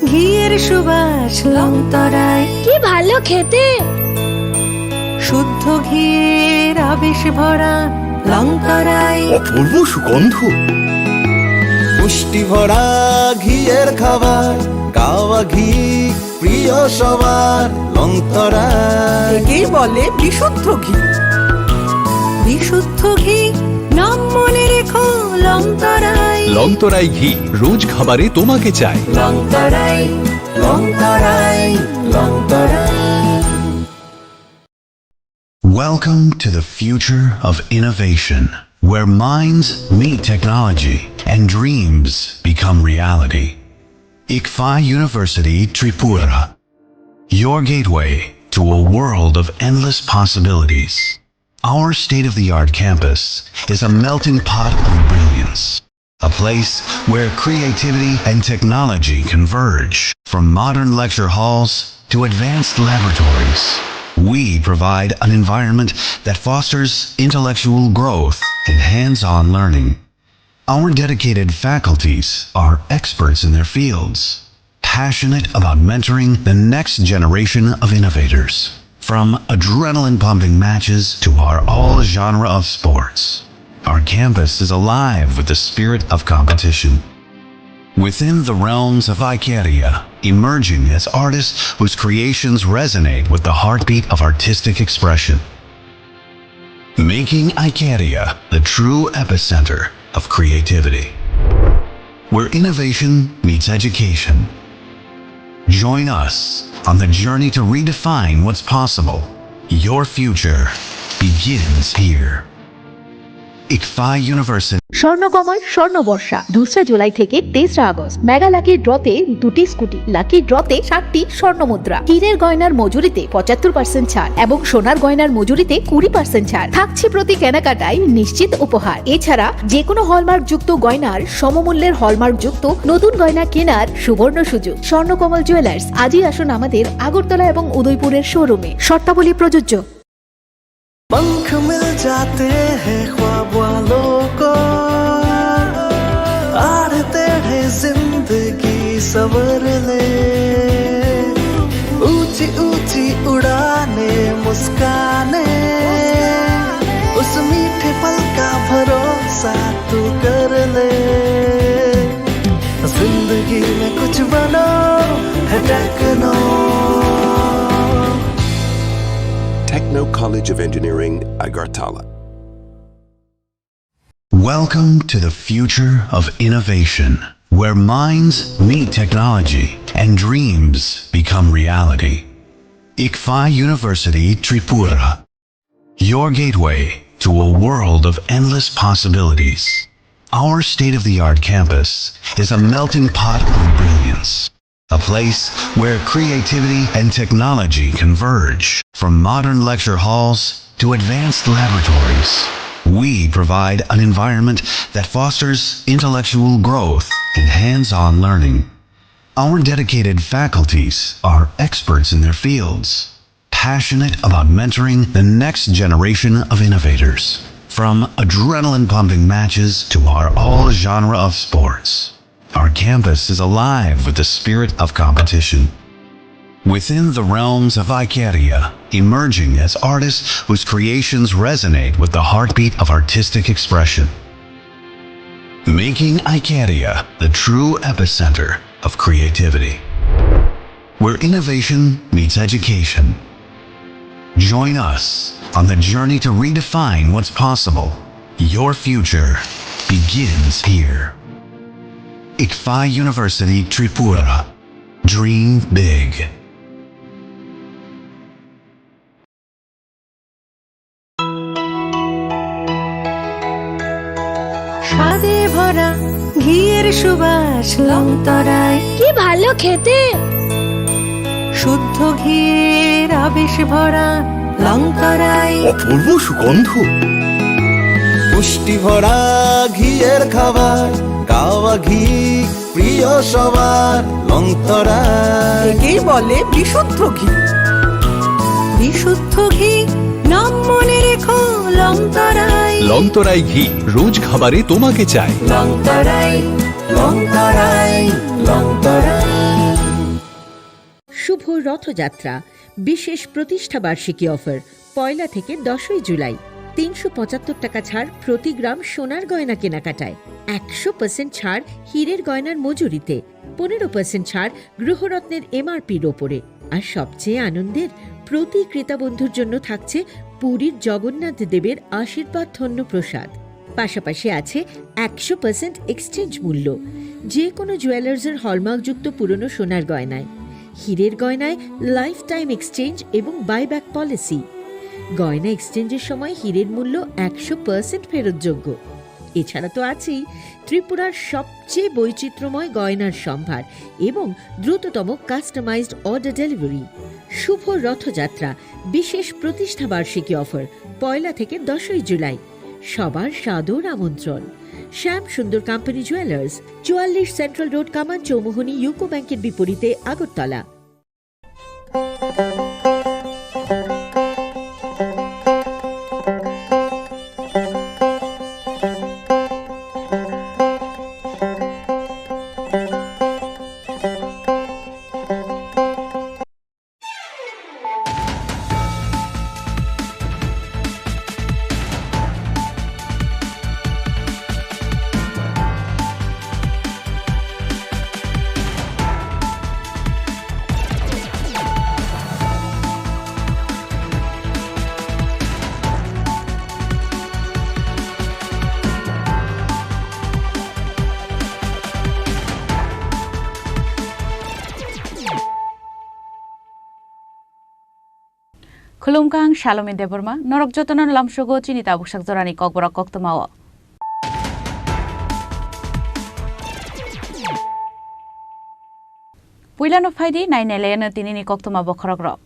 ঘিয়ের সুবাস লংতরায়, কি ভালো খেতে। শুদ্ধ ঘিয়ের আবেশ ভরা লংতরায়, অপূর্ব সুগন্ধ। পুষ্টি ভরা ঘিয়ের খাবার, গাওয়া ঘি প্রিয় সবার লংতরায়। একেই বলে বিশুদ্ধ ঘি। বিশুদ্ধ ঘি নাম মনে রেখো লংতরায়। লংতরাই ঘি রোজ খাবারে তোমাকে চাই। Longtharai, Longtharai, Longtharai. Welcome to the future of innovation, where minds meet technology and dreams become reality. ICFI University Tripura, your gateway to a world of endless possibilities. Our state-of-the-art campus is a melting pot of brilliance, a place where creativity and technology converge. From modern lecture halls to advanced laboratories, we provide an environment that fosters intellectual growth and hands-on learning. Our dedicated faculties are experts in their fields, passionate about mentoring the next generation of innovators. From adrenaline-pumping matches to our all-genre of sports, our campus is alive with the spirit of competition. Within the realms of Ikeria, emerging as artists whose creations resonate with the heartbeat of artistic expression. Making Ikeria the true epicenter of creativity, where innovation meets education. Join us on the journey to redefine what's possible. Your future begins here. ICFI University. Swarnakamal স্বর্ণবর্ষা 2 July থেকে 23 August. Mega lucky ড্রতে 2টি scooty, lucky ড্রতে 7টি স্বর্ণ মুদ্রা, হীরের গয়নার মজুরিতে 75% ছাড় এবং সোনার গয়নার মজুরিতে 20% ছাড় থাকছে প্রতি কেনাকাটায় নিশ্চিত উপহার। এছাড়া যে কোনো হলমার্ক যুক্ত গয়নার সমমূল্যের হলমার্ক যুক্ত নতুন গয়না কেনার সুবর্ণ সুযোগ। স্বর্ণকমল জুয়েলার্স, আজই আসুন আমাদের আগরতলা এবং উদয়পুরের শোরুমে। শর্তাবলী প্রযোজ্য। पंख मिल जाते हैं ख्वाब वालों को, आड़ते हैं जिंदगी सवर ले। ऊंची ऊंची उड़ाने मुस्काने, उस मीठे पल का भरोसा तू कर ले। जिंदगी में कुछ बनो है techno. Techno College of Engineering, Agartala. Welcome to the future of innovation, where minds meet technology and dreams become reality. ICFI University Tripura, your gateway to a world of endless possibilities. Our state-of-the-art campus is a melting pot of brilliance, a place where creativity and technology converge. From modern lecture halls to advanced laboratories, we provide an environment that fosters intellectual growth and hands-on learning. Our dedicated faculties are experts in their fields, passionate about mentoring the next generation of innovators. From adrenaline-pumping matches to our all-genre of sports, our campus is alive with the spirit of competition. Within the realms of Ikeria, emerging as artists whose creations resonate with the heartbeat of artistic expression. Making Ikeria the true epicenter of creativity, where innovation meets education. Join us on the journey to redefine what's possible. Your future begins here. ICFI University Tripura. Dream big. স্বাদে ভরা ঘিয়ের সুবাস লংতরায়, কি ভালো খেতে। শুদ্ধ ঘিয়ের আবেশ ভরা লংতরায়, অপূর্ব সুগন্ধ। পুষ্টি ভরা ঘিয়ের খাবার, গাওয়া ঘি প্রিয় সবার লংতরায়। একেই বলে বিশুদ্ধ ঘি। বিশুদ্ধ ঘি নাম মনে রেখো লংতরায়। লংতরাই ঘি রোজ খাবারে তোমাকে চাই। লংতরায়, লংতরায়, লংতরায়। রথযাত্রা বিশেষ প্রতিষ্ঠা বার্ষিকী অফার 1 থেকে 10 জুলাই 375 টাকা ছাড় প্রতি গ্রাম সোনার গয়না কেনাকাটায়, 100% ছাড় হীরের গয়নার মজুরিতে, 15% ছাড় গ্রহরত্নের এমআরপির ওপরে। আর সবচেয়ে আনন্দের, প্রতি ক্রেতা বন্ধুর জন্য থাকছে পুরীর জগন্নাথ দেবের আশীর্বাদ ধন্য প্রসাদ। পাশাপাশি আছে 100% এক্সচেঞ্জ মূল্য যে কোনো জুয়েলার্সের হলমার্কযুক্ত পুরনো সোনার গয়নায়, হীরের গয়নায় লাইফ টাইম এক্সচেঞ্জ এবং বাইব্যাক পলিসি। গয়না এক্সচেঞ্জের সময় হীরের মূল্য 100% ফেরতযোগ্য। এছাড়া তো আছেই ত্রিপুরার সবচেয়ে বৈচিত্র্যময় গয়নার সম্ভার এবং দ্রুততম কাস্টমাইজড অর্ডার ডেলিভারি। শুভ রথযাত্রা বিশেষ প্রতিষ্ঠা বার্ষিকী অফার 1 থেকে 10 জুলাই। সবার সাদর আমন্ত্রণ। শ্যাম সুন্দর কোম্পানি জুয়েলার্স, 44 সেন্ট্রাল রোড, কামান চৌমুহনী, ইউকো ব্যাংকের বিপরীতে, Agartala. Khulumkang Shalom Deborma, Norok Jotonon Lamshogo, Chini Khorang Tripura, Kokborok Koktomawa. Puilan of Heidi, 9 Elena Tinini Koktoma Bokorok.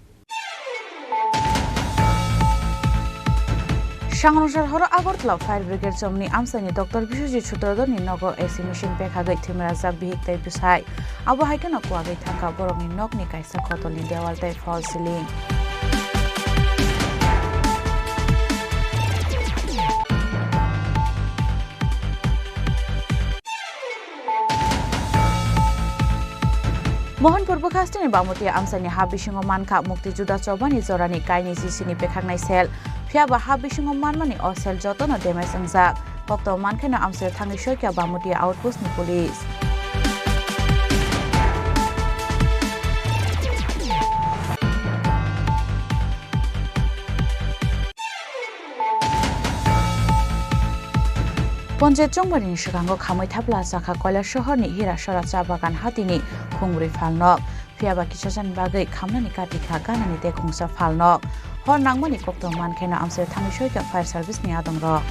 Shanghai Horo Agortla Fire Brigade Somni Amsani Dr. Bishuji Chutodon in Nogo AC Machine Pekagate Timaraza Big Tapus High. Abu Hakan of Wagate Tanka Borong in Nokni Kaisa Kotol in the Walter Fall Ceiling. Mohon Purbukastani Bamuti Amsani Habishingo Manka Mukti Juda Chobani Zorani Kaini Sini Pekhagnai Sel Fiaba Habishingo Manmani or Sel Jotono Demesangza Kokto Mankana Amsel Tangi Shokia Bamuti Outpost ni Police. Ponje Chongbarin Shikango Kamui Tabla Saka Koila Shohorni Hira Shora Chabagan Hatini Kunguri Falnok Fiaba Kishajan Bagai Kamani Katika Ganani De Kungsa Falnok Hor Nangmani Kokto Mankena Amsel Tangi Shoika Fire Service ni Adongro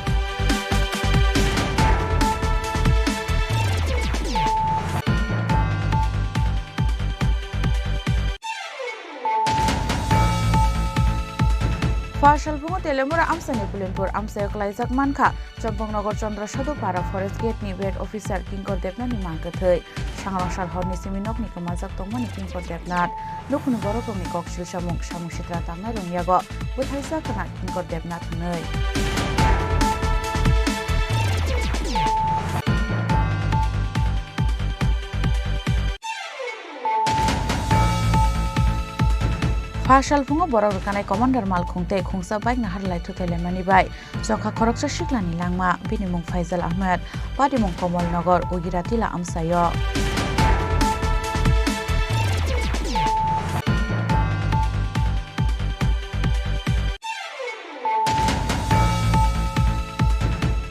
Partial Bungo Telemura Amsani Pulimpur Amsel Klaizak Manka Chompong Nogor Chandra Shadu Para Forest Gate ni Wed Officer Kinkor Depna ni Mankathai Shangrong Shal Horni Siminok ni Kamazak Tongmani Kinkor Depnat Lukun Borok ni Kokshil Shamung Shamung Shitra Tangna Rungyago Buthaisa Kana Kinkor Depnat Nei Partial Bungo Borok Kanai Commander Malkungte Kungsa Bike na Harlai Tutele Manibai Soka Koroksa Shiklani Langma Binimung Faisal Ahmed Padimung Komol Nogor Ugiratila Amsayo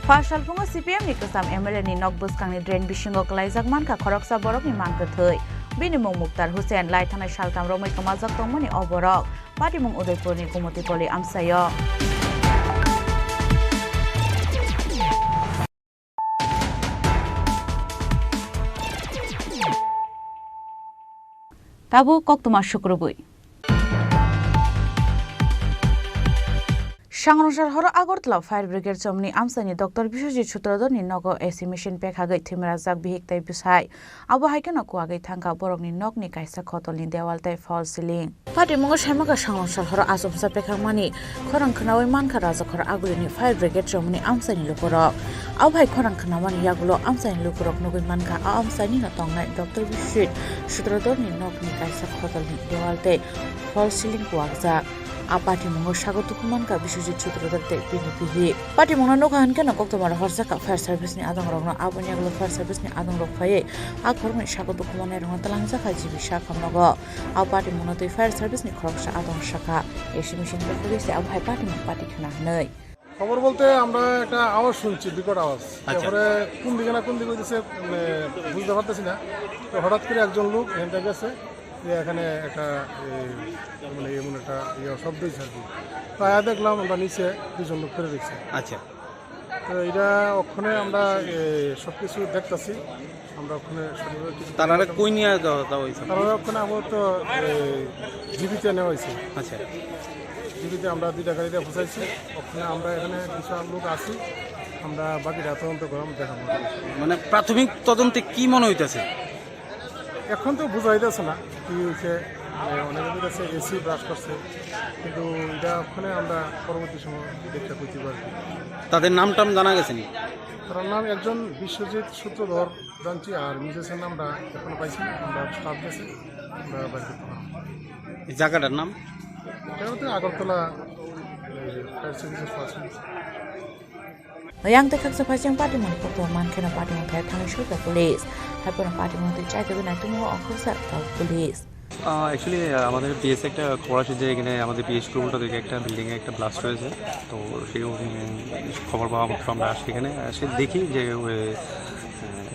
Partial Bungo CPM ni Kusam MLA ni Nogbus Kang ni Drain Bishingo Klaizak Manka Koroksa Borok ni Mankathai Binimung Muktar Hussein Lai Tanai Shaltam Romai Kamazak Tongmani Oborok Padimung Udaipur ni Kumoti Poli Amsayo Tabu Koktuma Shukrubui Sangrosar horo Agortla Fire Brigade Somni Amsani Dr. Bishojit Sutrador ni Nogo AC Mission Pekhagai Timrazak Bihik Tai Bisai Abo Haikana Kuagai Tanka Borok ni Nok ni Kaisa Kotol ni Dewal Tai Fall Ceiling Pati Mongo Shamaga Sangrosar horo Asofsa Pekhamani Khorang Khanawi Manka Raza Khor Agulini Fire Brigade Somni Amsani Lukurok Abo Khorang Khanawani Yagulo Amsani Lukurok Nogi Manka Amsani na Tongai Dr. Bishojit Sutrador ni Nok ni Kaisa Kotol ni Dewal Tai Fall Ceiling Kuagza Apati Mongo Shagotu Kumanka Bishojit Sutrador Tai Pinipihi Pati Mongo Nokan Kana Koktomara Horsaka Fire Service ni Adang Rogno Abonyaglo Fire Service ni Adang Rokfaye Akorme Shagotu Kumane Rogno Talangza Kaji Bishaka Nogo Apati Mongo Tai Fire Service ni Kroksha Adang Shaka Eshi Mission Police Abhai Pati Mongo Pati Khana Nei খবর বলতে আমরা একটা আওয়াজ শুনছি বিকট আওয়াজ তারপরে কোন দিকে না কোন দিকে হইতেছে বুঝতে পারতেছি না তো হঠাৎ করে একজন লোক এখানটা গেছে যে এখানে একটা মানে এমন একটা শব্দ হয়েছে আর কি তো আয়া দেখলাম আমরা নিচে দুজন লোক ফেলে দিচ্ছি আচ্ছা তো এটা ওখানে আমরা সব কিছু দেখতেছি আমরা ওখানে তারা কই নিয়ে যাওয়া হয়েছে তারা ওখানে আমার তো জীবিতে নেওয়া হয়েছে আচ্ছা জীবিতে আমরা 2টা গাড়িতে ফসাইছি ওখানে আমরা এখানে কিছু লোক আছি আমরা বাকিটা তদন্ত করলাম দেখাবো মানে প্রাথমিক তদন্তে কি মনে হইতেছে এখন তো বোঝা যাচ্ছে না কি হয়েছে অনেকের কাছে এসি ব্রাশ করছে কিন্তু এটা ওখানে আমরা পরবর্তী সময় দেখতে করতে পারবো তাদের নাম টাম জানা গেছে নি তার নাম একজন বিশ্বজিৎ সূত্রধর জানছি আর মিসেসের নামটা এখনো পাইছি আমরা স্টাফ গেছে আমরা বাইরে করতে পারবো এই জায়গাটার নাম এটা হচ্ছে আগরতলা ফায়ার সার্ভিসের পাশে Yang tekak sepasang Pati Mongo Koktoman Kena Pati Mongo Pek Tangi Shoka Police Haipon Pati Mongo Tai Chai Tebina Tumo Okosa Tau Police actually আমাদের পিএস একটা খবর আসে যে এখানে আমাদের পিএস রুমটা থেকে একটা বিল্ডিংয়ে একটা ব্লাস্ট হয়েছে তো সেই খবর পাওয়া মাত্র আমরা আসি এখানে এসে দেখি যে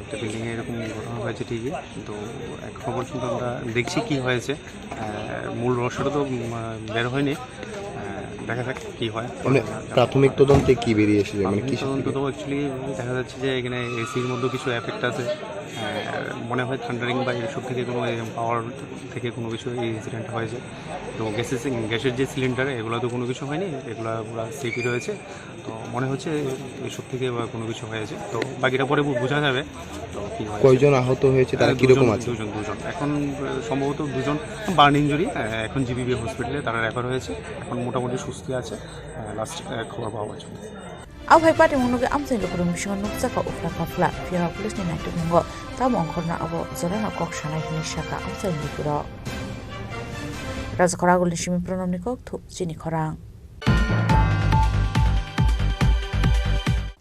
একটা বিল্ডিংয়ে এরকম ঘটনা হয়েছে ঠিকই তো এখন পর্যন্ত আমরা দেখছি কি হয়েছে মূল রহস্যটা তো বের হয়নি দেখা যাক কি হয় মানে প্রাথমিক তদন্তে কি বেরিয়ে এসেছে মানে কি তদন্ত তো অ্যাকচুয়ালি দেখা যাচ্ছে যে এখানে এসির মধ্যে কিছু এফেক্ট আছে মনে হয় থান্ডারিং বা এইসব থেকে কোনো পাওয়ার থেকে কোনো কিছু এই ইনসিডেন্ট হয়েছে তো গ্যাসের যে সিলিন্ডার এগুলো তো কোনো কিছু হয়নি এগুলো পুরো সেফই রয়েছে তো মনে হচ্ছে এইসব থেকে কোনো কিছু হয়েছে তো বাকিটা পরে বোঝা যাবে তো কি হয় কয়জন আহত হয়েছে তারা কীরকম আছে দুজন এখন সম্ভবত দুজন বার্ন ইঞ্জুরি এখন জিবিবি হসপিটালে তারা রেফার হয়েছে এখন মোটামুটি সুস্থ আছে লাস্ট খবর পাওয়া গেছে Abhai Pati Mongo Amsani Lukurum Bishon Nuksaka Ufla Kafla Fiera Police ni Naitu Mongo Tamong Khorna Abo Zorana Kokshana Hini Shaka Amsani Lukuro Raza Khoragul Nishimi Pronom Nikok Thup Chini Khorang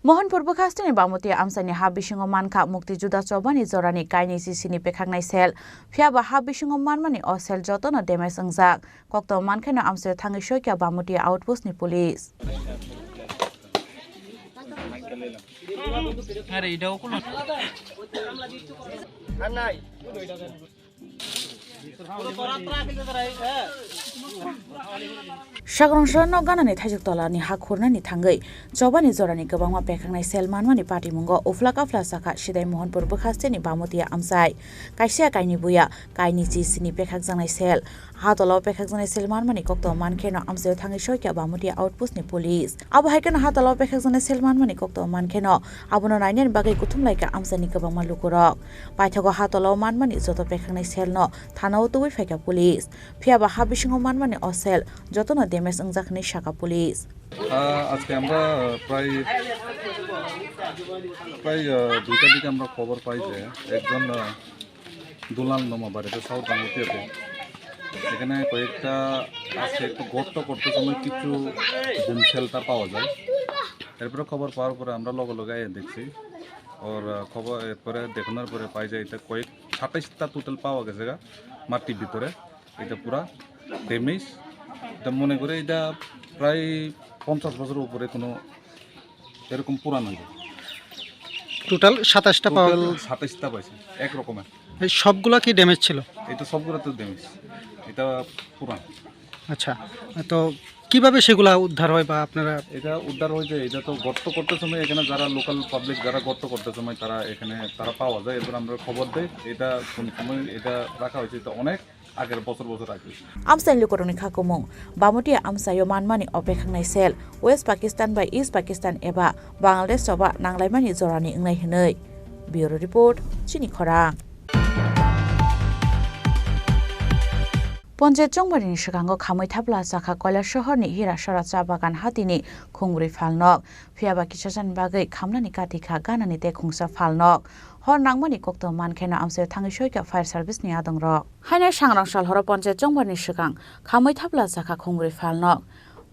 Mohanpur Bukhastini Bamuti Amsani Habishingo Manka Mukti Juda Chobani Zorani Kaini Sisini Pekhangnai Sel Fiaba Habishingo Manmani O Sel Jotono Demes Angjak Kokto Mankena Amse Thangi Shoykya Bamuti Outpost ni Police আরে এটাও কোনো Shagronshan no ganani thajak tolani ha khornani thangai chobani zorani gabangma pekhangnai selman mani party mungo ufla kafla saka shidai mohanpur bukhasteni bamotia amsai kaisia kaini buya kaini chi sini pekhak jangai sel ha tolo pekhak jangai selman mani kokto mankheno amsai thangai shoykya bamotia outpost ni police abo haikena ha tolo pekhak jangai selman mani kokto mankheno abono nainen bagai kuthumlaika amsani gabangma lukurok paithago ha tolo manmani joto pekhangnai selno thanao tuwi faika police phiaba ha bisingo manmani osel jotono demes angjakni shaka police আজকে আমরা প্রায় 2টার দিকে আমরা খবর পাই যে একজন দুলাল নামা বাড়িতে সাউথ বাংলাতে এখানে কয়েকটা আছে একটু গর্ত করতে সময় কিছু বুম শেল্টার পাওয়া যায় এরপরে খবর পাওয়ার পরে আমরা লগে লগে দেখছি ওর খবর এরপরে দেখানোর পরে পাই যায় এটা কয়েক 27টা টোটাল পাওয়া গেছে মাটির ভিতরে এটা পুরা ড্যামেজ এটা মনে করে এটা প্রায় 50 বছরের উপরে কোনো এরকম পুরানো টোটাল 27টা পাওয়া 27টা পাইছে এক রকমের এই সবগুলা কি ড্যামেজ ছিল এটা সবগুলো তো ড্যামেজ এটা পুরান আচ্ছা তো কিভাবে সেগুলা উদ্ধার হয় বা আপনারা এটা উদ্ধার হয় যে এটা তো গর্ত করতে সময় এখানে যারা লোকাল পাবলিক যারা গর্ত করতে সময় তারা এখানে তারা পাওয়া যায় এরপর আমরা খবর দেই এটা কোন সময় এটা রাখা হয়েছে এটা অনেক আগের বছর আগে আমসাই লুকরনি খাকুমুং বামুটিয়া আমসাयो मानमानि अपेखांनाय सेल वेस्ट पाकिस्तान बाय ईस्ट पाकिस्तान एबा बांग्लादेश सभा नांलायमानि जरानि इंनाय हनै ब्यूरो रिपोर्ट चिनी खरां पन्चायत चंबारिनि सिगाङाव खामै थाब्ला जाखा कयला शहरनि हिरासरा चा बागान हातिनि खुंब्रै फालनक फियाबा किसाजानि बागै खामनानि काटिखा गानानि देखुंसा फालनक हर नांमानि कक्त मानखेना आमसे थाङै सयका फायर सार्भिसनि आदं रक हायना सांग्रांसाल हर पन्चायत चंबारिनि सिगां खामै थाब्ला जाखा खुंब्रै फालनक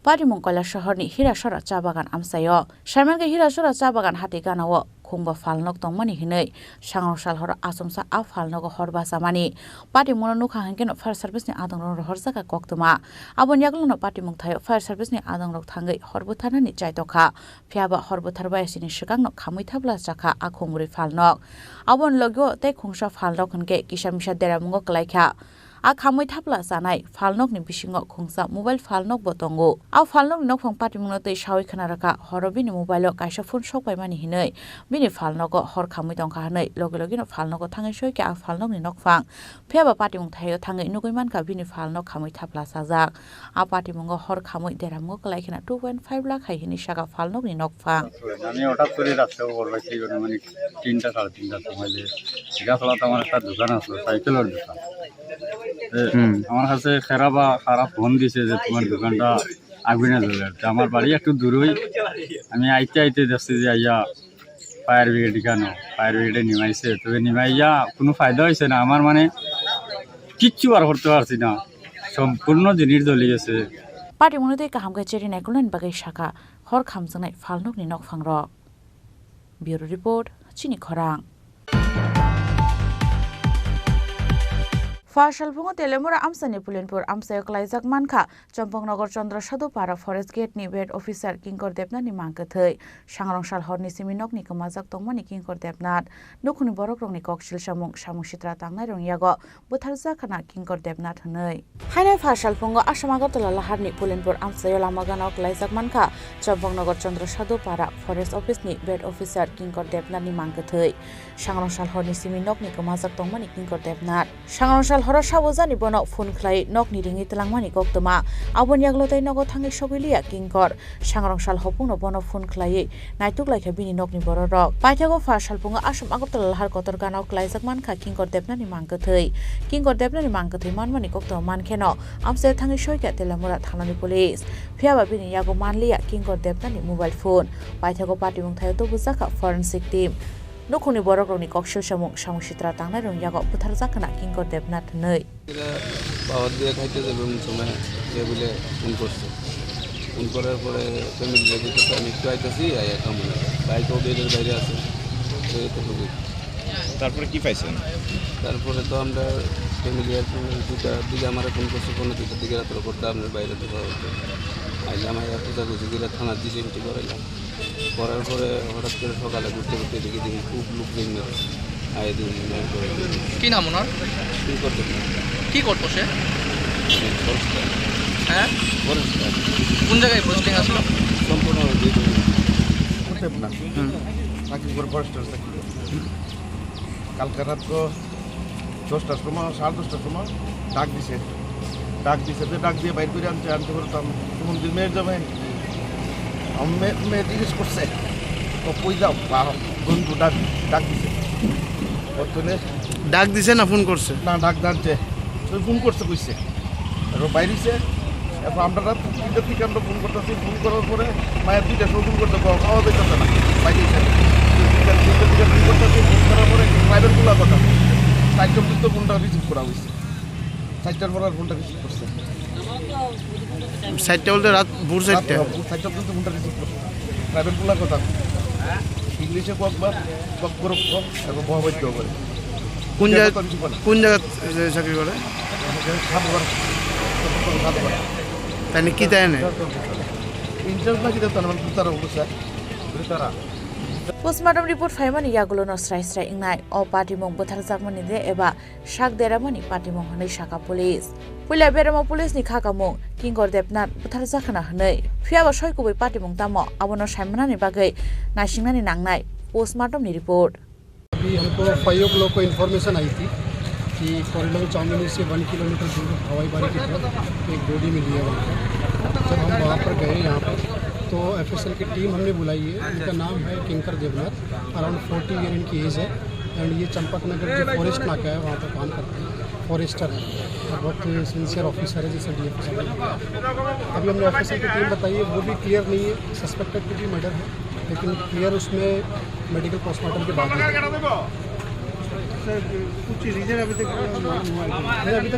पारिमुं कयला शहरनि हिरासरा चा बागान आमसायो साइमानगे हिरासरा चा बागान हाति गानाव खुंबा फालनक दंमानि हिनै सांग्रांसाल हर आसमसा आ फालनक हरबा जामानि पाटिमुं नुखा हांकेन फायर सार्भिसनि आदं रक हर जागा कक्तमा आबन यागलनो पाटिमुं थायो फायर सार्भिसनि आदं रक थाङै हरबुथारनि चाइतखा फियाबा हरबुथारबायसिनि सिगांनो खामै थाब्ला जाखा आ खुंब्रै फालनक आबन लगो तै खुंसा फालनक हनके किसामिसा देरामुंगो कलाइखा आ खामै थाब्ला जानाय फालनकनि बिसिङो खुंसा मोबाइल फालनक बतंगो आ फालनकनि नखफं पाटिमुंनो तै सावै खनारका हरबिनि मोबाइल काइसा फोन सकबायमानि हिनै बिनि फालनक हर खामै दंखा हनै लगे लगेनो फालनक थाङै सयके आ फालनकनि नखफां फेबा पाटिमुं थायो थाङै नुगैमानका बिनि फालनक खामै थाब्ला साजाक आ पाटिमुंगो हर खामै देरामुंगो कलाइखना 2.5 लाख हाइहिनि सागा फालनकनि नखफां আমি হঠাৎ করে রাস্তায় বলবাইছি মানে 3টা 3:30টার সময় যে গাছলা তো আমার একটা দোকান আছে সাইকেলের দোকান আমার কাছে খারাপ ফোন দিছে যে তোমার দোকানটা আগুন জ্বলে আমার বাড়ি একটু দূরই আমি আইতে যাচ্ছি যে আইয়া ফায়ার ব্রিগেড কেন ফায়ার ব্রিগেডে নিমাইছে তবে নিমাইয়া কোনো ফায়দা হয়েছে না আমার মানে কিচ্ছু আর করতে পারছি না সম্পূর্ণ জিনিস জ্বলে গেছে पाटिमुंनो गाहाम गाचेरि नायकुलनि बागै शाखा हर खामजोंनाय फालनकनि नखफां रक ब्यूरो रिपोर्ट चिनी खरां फाशालफुङो तेलेमुरा आमसानि पुलिनपुर आमसायाव क्लाइजाक मानखा चम्पकनगर चन्द्र सदुपारा फरेस्ट गेटनि बेड अफिसार किंकर देबनाथनि मांगथै सांग्रांसाल हरनि सिमिनकनि कमाजाक तंमानि किंकर देबनाथ नुखुनि बरकरंनि ककसिल सामुं सित्रा तांनाय रं यागो बुथार जाखाना किंकर देबनाथ हनै हायनाय फाशालफुङो आसाम आगरतला लाहारनि पुलिनपुर आमसायाव लामागानाव क्लाइजाक मानखा चम्पकनगर चन्द्र सदुपारा फरेस्ट अफिसनि बेड अफिसार किंकर देबनाथनि मांगथै सांग्रांसाल हरनि सिमिनकनि कमाजाक तंमानि किंकर देबनाथ सांग्रांसाल हर साबोजानि बन फोन खलाय नकनि रिङि तलांमानि गक्तमा आबन याग्लतै नगो थाङै सगैलिया किंकर सांग्रांसाल हपुंनो बन फोन खलायै नायतुकलायखा बिनि नकनि बर रक पाइथागो फाशालफुङो आसाम आगरतला लाहार कतर गानाव क्लाइजाक मानखा किंकर देबनानि मांगथै मानमानि गक्तमा मानखेनो आमसे थाङै सयका तेलामुरा थानानि पुलिस फियाबा बिनि यागो मानलिया किंकर देबनानि मोबाइल फोन पाइथागो पाटिमुं थायो तो बुजाका फरेन्सिक टीम नुखुनि बरकरंनि ककसिल सामुं सित्रा तांनाय रं यागो बुथार जाखाना किंकर देबनाथ नै পাওয়ার দিয়ে খাইতে যাবে সময় যে বলে ফোন করছে ফোন করার পরে ফ্যামিলি যেতে আমি একটু আইতেছি বাইকও বেডের বাইরে আছে তারপরে কি পাইছেন তারপরে তো আমরা ফ্যামিলিয়ার দুটার দিকে আমার ফোন করছে 2:30 দিকে রাত্রে করতে আপনার বাইরে দেখা হচ্ছে আইলে আমার পূজা করছি দিলে থানার দিকে এন্ট্রি করাইলাম করার পরে হঠাৎ করে সকালে ঘুরতে দেখি খুব লোক জমে আয় দিন কি নাম ওনার কি করতো সে হ্যাঁ কোন জায়গায় পোস্টিং আসলো সম্পূর্ণ কালকে রাত 10টার সময় 10:30টার সময় ডাক দিছে ডাক দিয়ে বাইর করে আনতে পারতাম মন্দির মেয়ের যাবেন মেয়ে জিজ্ঞেস করছে তো কই যাও বন্ধু ডাক দিছে ডাক দিছে না ফোন করছে না ডাক ডাকছে ফোন করছে কইছে আর বাইরেছে এখন আমরা রাত 3টার দিকে আমরা ফোন করতেছি ফোন করার পরে মায়ের 2টার সময় ফোন করতে খাওয়া যাইতেছে না বাইরেছে 3টার দিকে ফোন করতেছি ফোন করার পরে প্রাইভেটগুলো কথা 4টা পর্যন্ত ফোনটা রিসিভ করা হয়েছে 4টার পর আর ফোনটা রিসিভ করছে 4টা বলতে রাত ভোর 4টা পর্যন্ত ফোনটা রিসিভ করছে প্রাইভেটগুলো কথা ইংলিশে kokborok এবং মহাবৈদ্য করে কোন জায়গা চাকরি করে তাই কি তাই না ইন্টারভিউ নাকি তার মানে তারা অবস্থা তারা पोस्टमार्टम रिपोर्ट फाइमानि यागुलो नस्राय स्राय इंनाय अ पार्टीमुं बुथार जागमानि दे एबा शाक देरामानि पार्टीमुं हनै शाखा पुलिस पुलिया बेरामा पुलिसनि खागामुं किंकर देबनाथ बुथार जाखाना हनै फियाबा सयकुबै पार्टीमुं तामो आबनो सायमनानि बागै नायसिंनानि नांनाय पोस्टमार्टमनि रिपोर्ट अभी हमको 5 o'clock को इन्फॉर्मेशन आई थी कि कि कॉरिडोर चांदनी से 1 किलोमीटर दूर हवाई बाड़ी की तरफ एक बॉडी मिली है वहाँ पर। जब हम वहाँ पर गए यहाँ पर तो FSL की टीम हमने बुलाई है। इनका नाम है किंकर देवनाथ, अराउंड 40 ईयर इनकी एज है। एंड ये चंपक नगर जो फॉरेस्ट नाका है वहाँ पर काम करते हैं, फॉरेस्टर है और बहुत सिंसियर ऑफिसर है जैसे DFSL। अभी हमने FSL की टीम बताई है, वो भी क्लियर नहीं है, सस्पेक्टेड टू भी मर्डर है, लेकिन क्लियर उसमें मेडिकल पोस्टमार्टम के बाद कुछ रीज़न अभी तक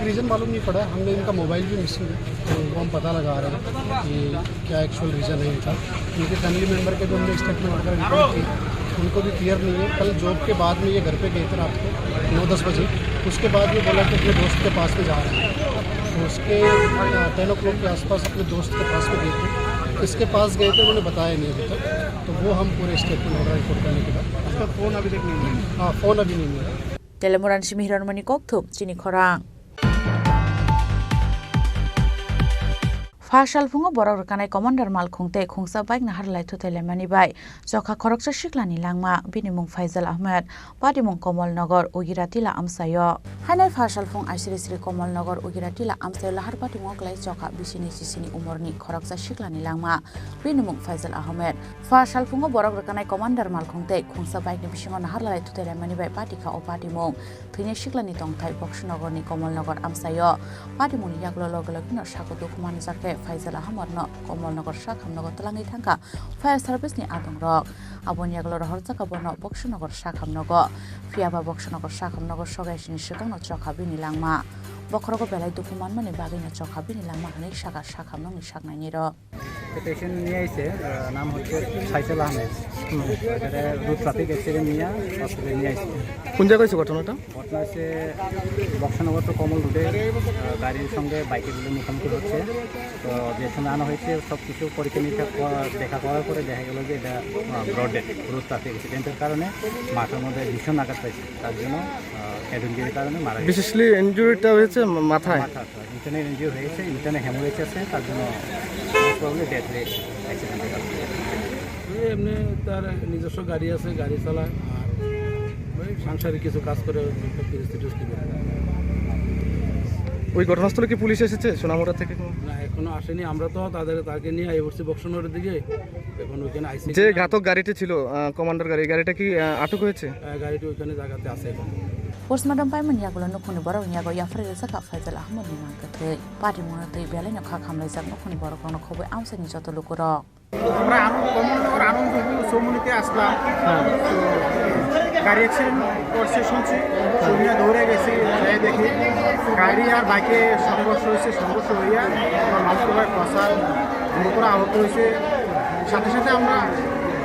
रीज़न मालूम नहीं पड़ा। हमने इनका मोबाइल भी मिसिंग है, तो वो हम पता लगा रहे हैं कि क्या एक्चुअल रीज़न है इनका। इनके फैमिली मेम्बर के जो हमने स्टेटमेंट वगैरह रिकॉर्ड किए उनको भी क्लियर नहीं है। कल जॉब के बाद में ये घर पे गए थे रात को 9-10 बजे, उसके बाद ये बोला कि अपने दोस्त के पास में जा रहे हैं, तो उसके 10 o'clock के आसपास अपने दोस्त के पास में गए थे। किसके पास गए थे उन्होंने बताया नहीं अभी तक, तो वो हम पूरे स्टेटमेंट वगैरह रिकॉर्ड करने के बाद उसका फ़ोन अभी तक नहीं मिला। हाँ, फ़ोन अभी नहीं मिला। Telemuran Simihran Manikok Thup, Chini Khorang. Fashal fungo borok rekanai commander mal khungte khungsa bike na harlai thutai lemani bai jokha khoroksa shiklani langma bini mung Faisal Ahmed padi mung Komol Nagar Ugiratila Amsayo hanai fashal fung asiri Komol Nagar Ugiratila Amsayo lahar padi mung klai jokha bisini sisini umorni khoroksa shiklani langma bini mung Faisal Ahmed fashal fungo borok rekanai commander mal khungte khungsa bike ni bisingo na harlai thutai lemani bai padi kha o padi mung thine shiklani tongthai Bokshnagor ni Komol Nagar Amsayo padi mung yaklo logolo kino sakotu kuman jake Faisal Ahmed no Komol Nagar Shakhamnagar talangi thangka fire service ni adong rok abon yaklo rahor jaka bono Bokshnagor Shakhamnagar fiaba Bokshnagor Shakhamnagar sogaisini sikang no chokha bini langma bokhrogo belai dukuman mani bagi no chokha bini langma hanik shaka Shakhamnang ni saknaini ro patient নিয়ে এসে নাম হচ্ছে Faisal Ahmed road traffic accident নিয়ে হসপিটালে নিয়ে আসছে। কোন জায়গায় হয়েছে ঘটনাটা? ঘটনা হচ্ছে বক্সনগর তো কমল রোডে গাড়ির সঙ্গে বাইকের মুখোমুখি হচ্ছে। তো যে সময় আনা হয়েছে সব কিছু পরীক্ষা নিরীক্ষা দেখা করার পরে দেখা গেল যে এটা ব্রডে রোড ট্রাফিক অ্যাক্সিডেন্টের কারণে মাথার মধ্যে ভীষণ আঘাত পাইছে, তার জন্য হেড ইঞ্জুরির কারণে মারা গেছে। বিশেষলি ইঞ্জুরিটা হয়েছে মাথায়, ইন্টারনে ইঞ্জুরি হয়েছে, ইন্টারনে হ্যামোরেজ আছে, তার জন্য ডেথ হয়েছে অ্যাক্সিডেন্টের কারণে। এমনি তার নিজস্ব গাড়ি আছে, গাড়ি চালায় আর সাংসারিক কিছু কাজ করে ওই ঘটনাস্থলে কি পুলিশ এসেছে সোনামুড়া থেকে? না, এখনো আসেনি। আমরা তো তাকে নিয়ে এসেছি বক্সনগরের দিকে, এখন ওইখানে আইসি। যে ঘাতক গাড়িটি ছিল কমান্ডার গাড়িটা কি আটক হয়েছে? গাড়িটি ওইখানে জায়গাতে আছে এখন। Postmortem payment yagulo nukuni borok yago yafre saka Faisal Ahmed ni mangkathei padi mona tei belai no kha khamlai jak nukuni borok no khoboi amsani joto lokoro আমরা আনন্দ সমুনিতে আসলাম, তো গাড়ি অ্যাক্সিডেন্ট করছে শুনছি, শুনিয়া দৌড়ে গেছি, যাই দেখি গাড়ি আর বাইকে সংঘর্ষ হইয়া আমার মামুর ফসাল গুরুতর আহত হয়েছে। সাথে সাথে আমরা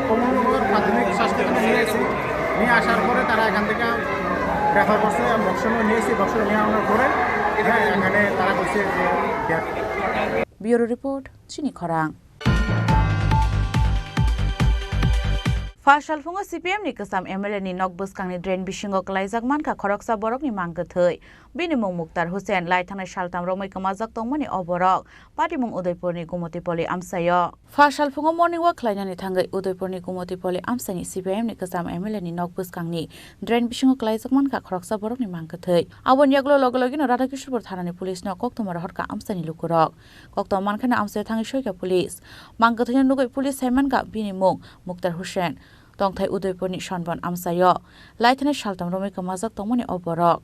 কমলনগর প্রাথমিক স্বাস্থ্যকেন্দ্রে নিয়ে এসেছি, নিয়ে আসার পরে তারা এখান থেকে রেফার করছে, বক্সনগর নিয়েছি, বক্সনগর নিয়ে আনার পরে এখানে তারা করছে যে Bureau Report Chini Khorang Fashal fungo CPM ni kesam MLA ni Nokbus kang ni drain bisingo klaijak manka khoroksa borok ni mangkathei bini mung Muktar Hussein lai thanai saltam romai kamajak tongmani oborok pati mung Udaipur ni Gumotipoli Amsayo Fashal fungo morning walk klainani thangai Udaipur ni Gumotipoli Amsani CPM ni kesam MLA ni Nokbus kang ni drain bisingo klaijak manka khoroksa borok ni mangkathei abon yaklo logologi no Radhakishpur thanani police no koktomar horka amsani lukurok koktom mankhana Amsayo thangai soika police mangkathei nugoi police saimanka bini mung Muktar Hussein tongthai Udaipur ni Shanban Amsayo laithane saltam romai kamajak tongmani oborok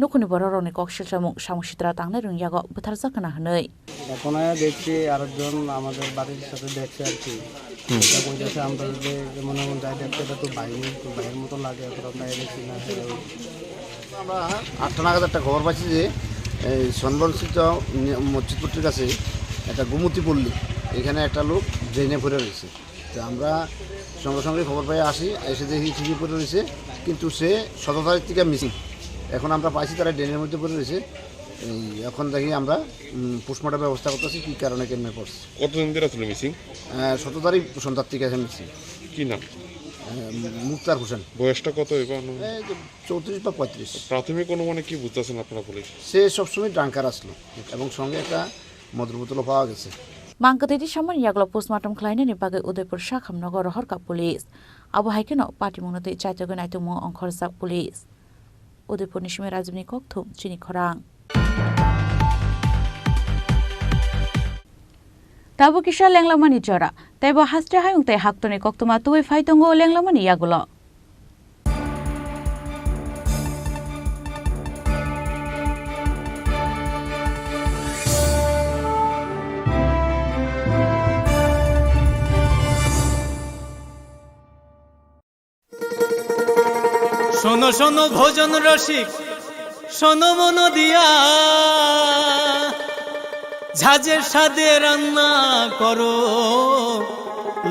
nukuni borok ni kokshil samung samushitra tangnai rung yago butharjak kana hnei ঘটনায় দেখছি আরেকজন আমাদের বাড়ির সাথে দেখছে আর কি, বলতেছে আমরা যে মনে মনে যাই দেখতে এটা তো বাইরের মতো লাগে, তাই দেখছি না। আমরা 8টা নাগাদ একটা খবর পাচ্ছি যে সনবনস্থিত মসজিদপট্টির কাছে একটা গুমতি পল্লী, এখানে একটা লোক ড্রেনে পড়ে রয়েছে। তো আমরা সঙ্গে সঙ্গে খবর পাই আসি, এসে দেখি ঠিকই পড়ে রয়েছে, কিন্তু সে 17 তারিখ থেকে মিসিং। এখন আমরা পাইছি তারা ড্রেনের মধ্যে পড়ে রয়েছে, এখন দেখি আমরা পোস্টমর্টম ব্যবস্থা করতেছি কি কারণে কেমনে পড়ছে। কতদিন ধরে আসলে মিসিং? 17 তারিখ সন্ধ্যার থেকে আছে মিসিং। কি নাম? মুক্তার হোসেন। বয়সটা কত? 34 বা 35। প্রাথমিক অনুমানে কি বুঝতেছেন আপনারা পুলিশ? সে সবসময় ড্রাঙ্কার আসলো এবং সঙ্গে একটা মদের বোতলও পাওয়া গেছে। Mangkathei saman yaklo postmortem klaina ni bagai Udaipur Shakhamnagar horka police abo haikeno pati munatei chaitogo naitong mo ongkhorjak police Udaipurni Shimi Rajbini Kokthum Chini Khorang Tabu kisha lenglamani jora taibo hastre hayung tai haktoni koktuma tuwi faitongo lenglamani yagulo শোনো শোনো ভোজন রসিক শোনো মন দিয়া ঝাঁঝের স্বাদে রান্না করো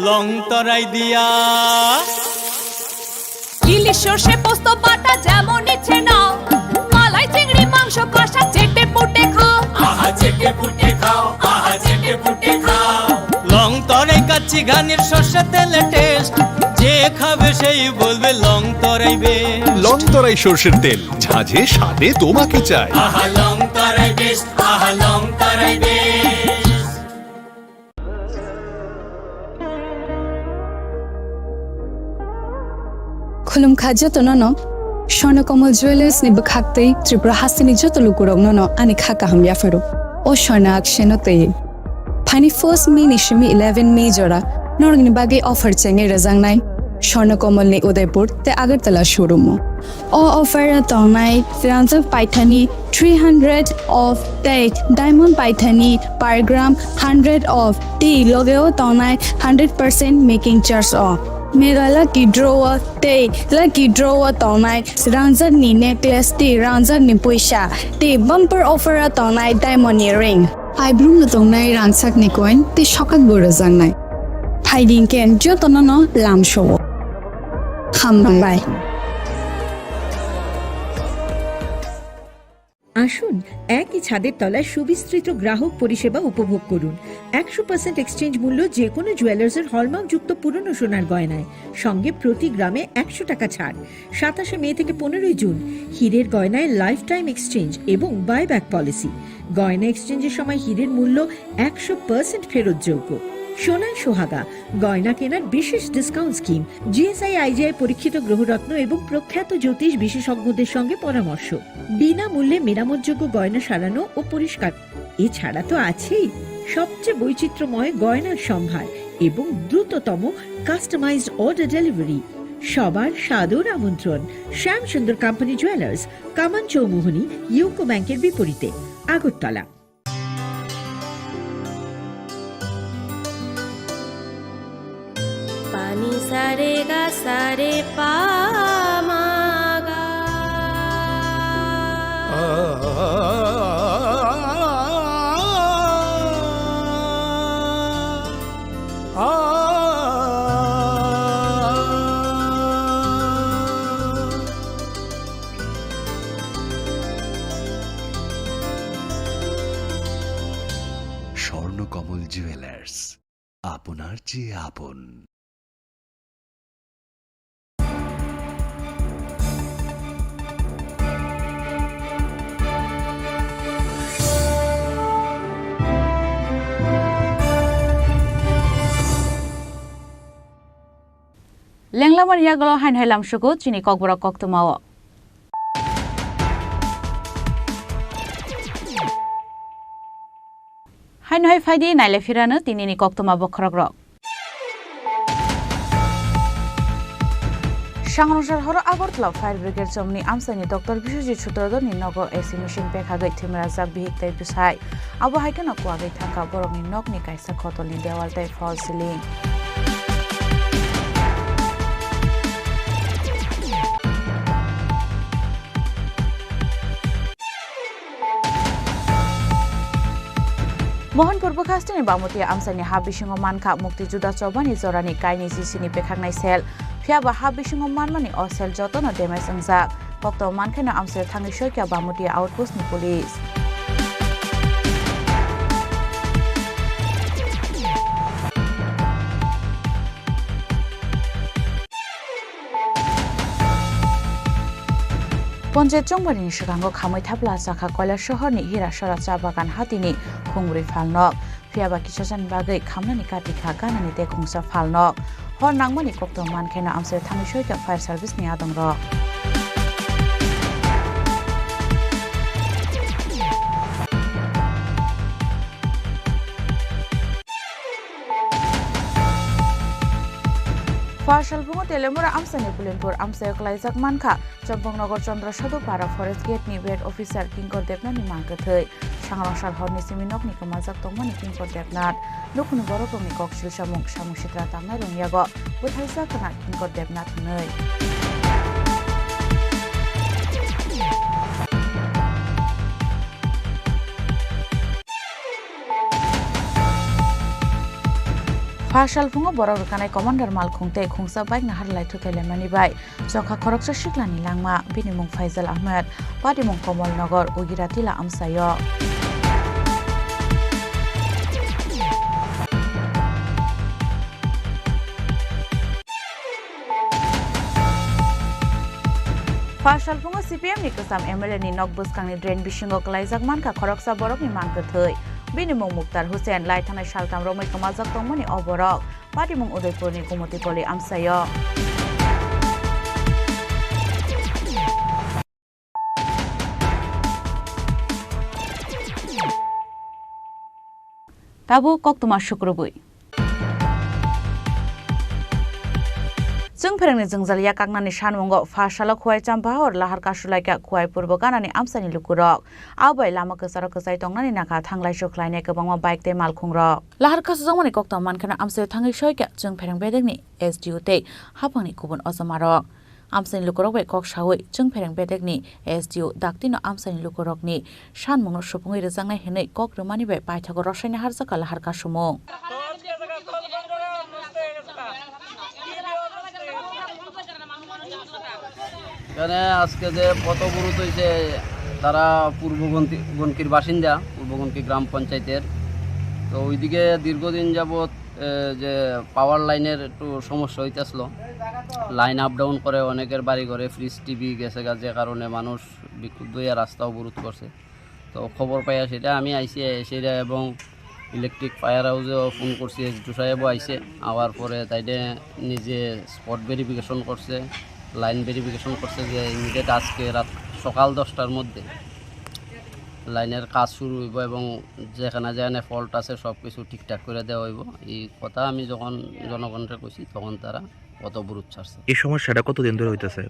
লং তরাই দিয়া ইলিশ সর্ষে পোস্ত বাটা যেমন ইচ্ছে নাও মালাই চিংড়ি মাংস কষা চেটে পুটে খাও আহা চেটে পুটে খাও আহা চেটে পুটে খাও লং তরাই কাচ্চি ঘানির সর্ষে তেলে টেস্ট যে খাবে সেই বলবে লং তরাই বেশ লং তরাই সর্ষের তেল ঝাঁঝে স্বাদে তোমাকে চাই আহা লং তরাই বেশ আহা লং তরাই বেশ খুলুম খাদ্য তো নন স্বর্ণকমল জুয়েলার্স নি বখাকতে ত্রিপুরা হাসিনি যত লুকুরক নন আনি খাকা হাম ইয়াফারো ও স্বর্ণ আকশেনতে ফানি ফার্স্ট মে নিশমি 11 মে জরা নরগনি বাগে অফার চেঙ্গে রাজাংনাই স্বর্ণকমল নি উদয়পুর তে আগরতলা শোরুম ও অফার তংনাই ফ্রান্সক পাইথানি 300 অফ তে ডায়মন্ড পাইথানি পার গ্রাম 100 অফ টি লগেও তংনাই 100% making charge off Mega lucky drawer te lucky drawer tonai ranzan ni necklace te ranzan ni puisha te bumper offer a tonai diamond earring I bloom na tonai ransak ni coin te shokat bora jang nai hiding ken jo tonono lam show kham bai আসুন একই ছাদের তলায় সুবিস্তৃত গ্রাহক পরিষেবা উপভোগ করুন 100% exchange মূল্য যে কোনো জুয়েলার্সের হলমার্কযুক্ত পুরনো সোনার গয়নায় সঙ্গে প্রতি গ্রামে 100 টাকা ছাড় 27 মে থেকে 15 জুন হীরের গয়নায় লাইফ টাইম এক্সচেঞ্জ এবং বাইব্যাক পলিসি গয়না এক্সচেঞ্জের সময় হীরের মূল্য 100% ফেরতযোগ্য সোনায় সোহাগা গয়না কেনার বিশেষ ডিসকাউন্ট স্কিম জিএসআই আইজিআই পরীক্ষিত গ্রহরত্ন এবং প্রখ্যাত জ্যোতিষ বিশেষজ্ঞদের সঙ্গে পরামর্শ বিনামূল্যে মেরামতযোগ্য গয়না সারানো ও পরিষ্কার এছাড়া তো আছেই সবচেয়ে বৈচিত্র্যময় গয়নার সম্ভার এবং দ্রুততম কাস্টমাইজড অর্ডার ডেলিভারি সবার সাদর আমন্ত্রণ শ্যামসুন্দর কোম্পানি জুয়েলার্স কামান চৌমুহনী ইউকো ব্যাংকের বিপরীতে Agartala Pani sare ga sare pa ma ga Swarnakamal jewellers আপনার চেয়ে আপন Lenglamar yaglo hain hailam shugo chini kokborok koktumao hain hai faidi naile firano tinini koktuma bokhrogrok Shangrosar horo Agortla Fire Brigade Somni Amsani Dr. Bishoji Chutordo ni Nogo AC machine pekhagai thimra jak bihiktai bisai abo haikana kwagai thaka borokni nokni kaisa khotolni dewaltai fall ceiling Mohanpur Bukastini Bamutia Amsani Habishingo Manka Mukti Juda Chobani Zorani Kaini Sisini Pekhagnai Sel Fiaba Habishingo Manmani or Sel Jotono Demes Anzak Kokto Mankana Amsel Tangi Shokia Bamutia Outpost ni Police Ponjet Jongbarini Shikango Kamoi Tabla Saka Koila Shohorni Hira Shora Chabagan Hatini Khunguri Falnok Fiaba Kichajan Bagai Kamnani Katika Ganani Te Khungsa Falnok Hor Nangmani Kokto Mankena Amsel Tangi Shoika Fire Service ni Adongrok Fasalpungo telemura amsani pulinpur amsayo klaijak mankha Chompongnogor Chandra Sadupara Forest Gate ni Vet Officer Kinkor Debnani mangkathai Sangrosal horni siminok ni kamajak tongmani Kinkor Debnat nukuni borokni koksil samung sitra tangnai rongyago buthaisa kana Kinkor Debnat nei Fasalpungo borok rukanai commander malkhungte khungsa bike nahar laithu telemani bai Chokha Khoroksa Shiklani langma binimung Faisal Ahmed Padimung Komol Nagar Ugiratila amsayo Fasalpungo CPM ni kasam MLA ni Nokbus kangni drain bisingo klaijak manka Khoroksa borok ni mangkathai Binimung Mukhtar Hussein lai thanai saltam romai kamajak tongmani oborok Padimung Udaipur ni Gumoti Poli amsayo Tabu koktuma shukrubui Jung Perengni Jungjalia Kagnani Shanmungo Fashala Khwai Champahor Lahar Kasulaika Khwai Purboganani Amsani Lukurok Abai Lama Kasara Kasai Tongnani Naka Thanglai Shuklaine Kabangma Bike Te Malkhungrok Lahar Kasujangmani Kokta Mankana Amsayo Thangai Shoika Jung Pereng Bedekni SDU Te Hapangni Kubun Osamarok Amsani Lukurok Bai Kok Shawi Jung Pereng Bedekni SDU Daktino Amsani Lukurokni Shanmungo Shupungui Rezangnai Henei Kok Rumani Bai Paithago Roshaini Harzaka Lahar Kasumung এখানে আজকে যে পথবরোধ হয়েছে তারা পূর্ববঙ্কির বাসিন্দা পূর্ববঙ্কি গ্রাম পঞ্চায়েতের তো ওইদিকে দীর্ঘদিন যাবৎ যে পাওয়ার লাইনের একটু সমস্যা হইতেছিল লাইন আপ ডাউন করে অনেকের বাড়ি ঘরে ফ্রিজ টিভি গেছে যে কারণে মানুষ বিক্ষুব্ধ হয়ে রাস্তা অবরোধ করছে তো খবর পাইয়া সেটা আমি আইসি সেটা এবং ইলেকট্রিক ফায়ার হাউসেও ফোন করছি এসডিও সাহেবও আইসে আওয়ার পরে তাইলে নিজে স্পট ভেরিফিকেশন করছে লাইন ভেরিফিকেশন করছে যে ইমিডিয়েট আজকে রাত সকাল 10টার মধ্যে লাইনের কাজ শুরু হইব এবং যেখানে ফল্ট আছে সব কিছু ঠিকঠাক করে দেওয়া হইব এই কথা আমি যখন জনগণকে কইছি তখন তারা অবরোধ ছাড়ছে। এই সমস্যাটা কতদিন ধরে হইতেছে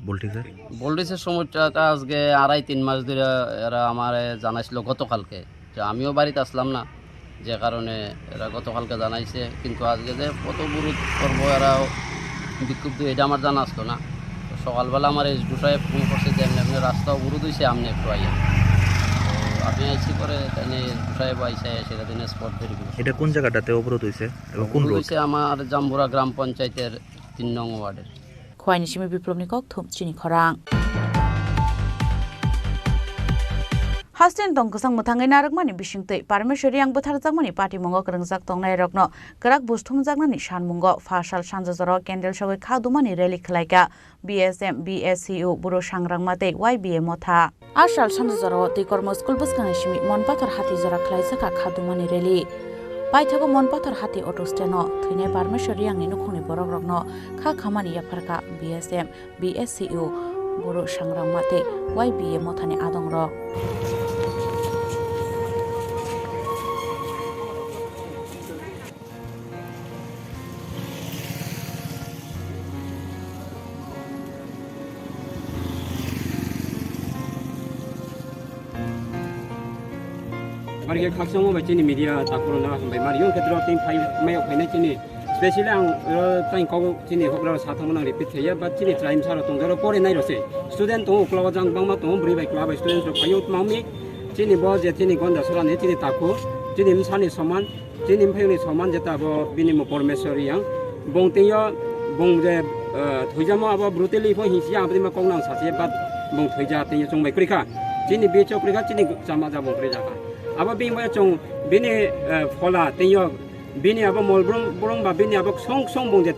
ভোল্টেজের সমস্যাটা আজকে 2.5-3 মাস ধরে এরা আমার জানাইছিল গতকালকে যে আমিও বাড়িতে আসলাম না যে কারণে এরা গতকালকে জানাইছে কিন্তু আজকে যে অবরোধ করবো এরা বিক্ষুব্ধ এটা আমার জানা আসতো না সকালবেলা আমার এসডিও সাহেব ফোন করছে যে এমনি রাস্তা অবরোধ হয়েছে আপনি একটু আইয়া তো আপনি আইসি করে তাই এসডিও সাহেব আইসে সেটা দিনে স্পট ভেরিফিকেশন। এটা কোন জায়গাটাতে অবরোধ হয়েছে এবং কোন রোড? হয়েছে আমার জাম্বুরা গ্রাম পঞ্চায়েতের 3 নং ওয়ার্ডের। খোয়াইনি সিমি বিপ্লবনি ককথুম চিনি খরাং Hasten tong kusang mutangai narakmani bisingtei Parmeshwari yang butharjakmani Patimungo krengjak tongnai rokno kerak busthumjakmani Shanmungo Fasal Sanjajoro Kendel Shogoi khadumani rally khlaika BSM BSCU Buro Sangrangmate YBA Motha Ashal Sanjajoro Tikormo School buskangai simi Monpathor Hati Jora khlaisaka khadumani rally Paithago Monpathor Hati auto steno thine Parmeshwari yang ninukhuni borok rokno kha khamani yafarka BSM BSCU Buro Sangrangmate YBA Mothani adongrok Mari kaksamu baca ni media takut nak sampai mari yang kedua tim pai mayok pai nak ni spesial yang tain kau sini hoklar satu mana repeat saya bat sini teraim sara tong daro pore nai rose student tong keluar jang bang mat tong beri baik keluar student so payut mami sini bos je sini gonda soran ni sini takut sini misani soman sini pai soman jeta bo bini mo Parmeshwari yang bong tiya bong je thuijama abo brutally pun hisia abdi ma kong nang sase bat bong thuija tiya song baik krika sini becho krika sini sama ja bong krika Aba bing ba chong bini fola tenyo bini aba molbrong brong ba bini aba song bong de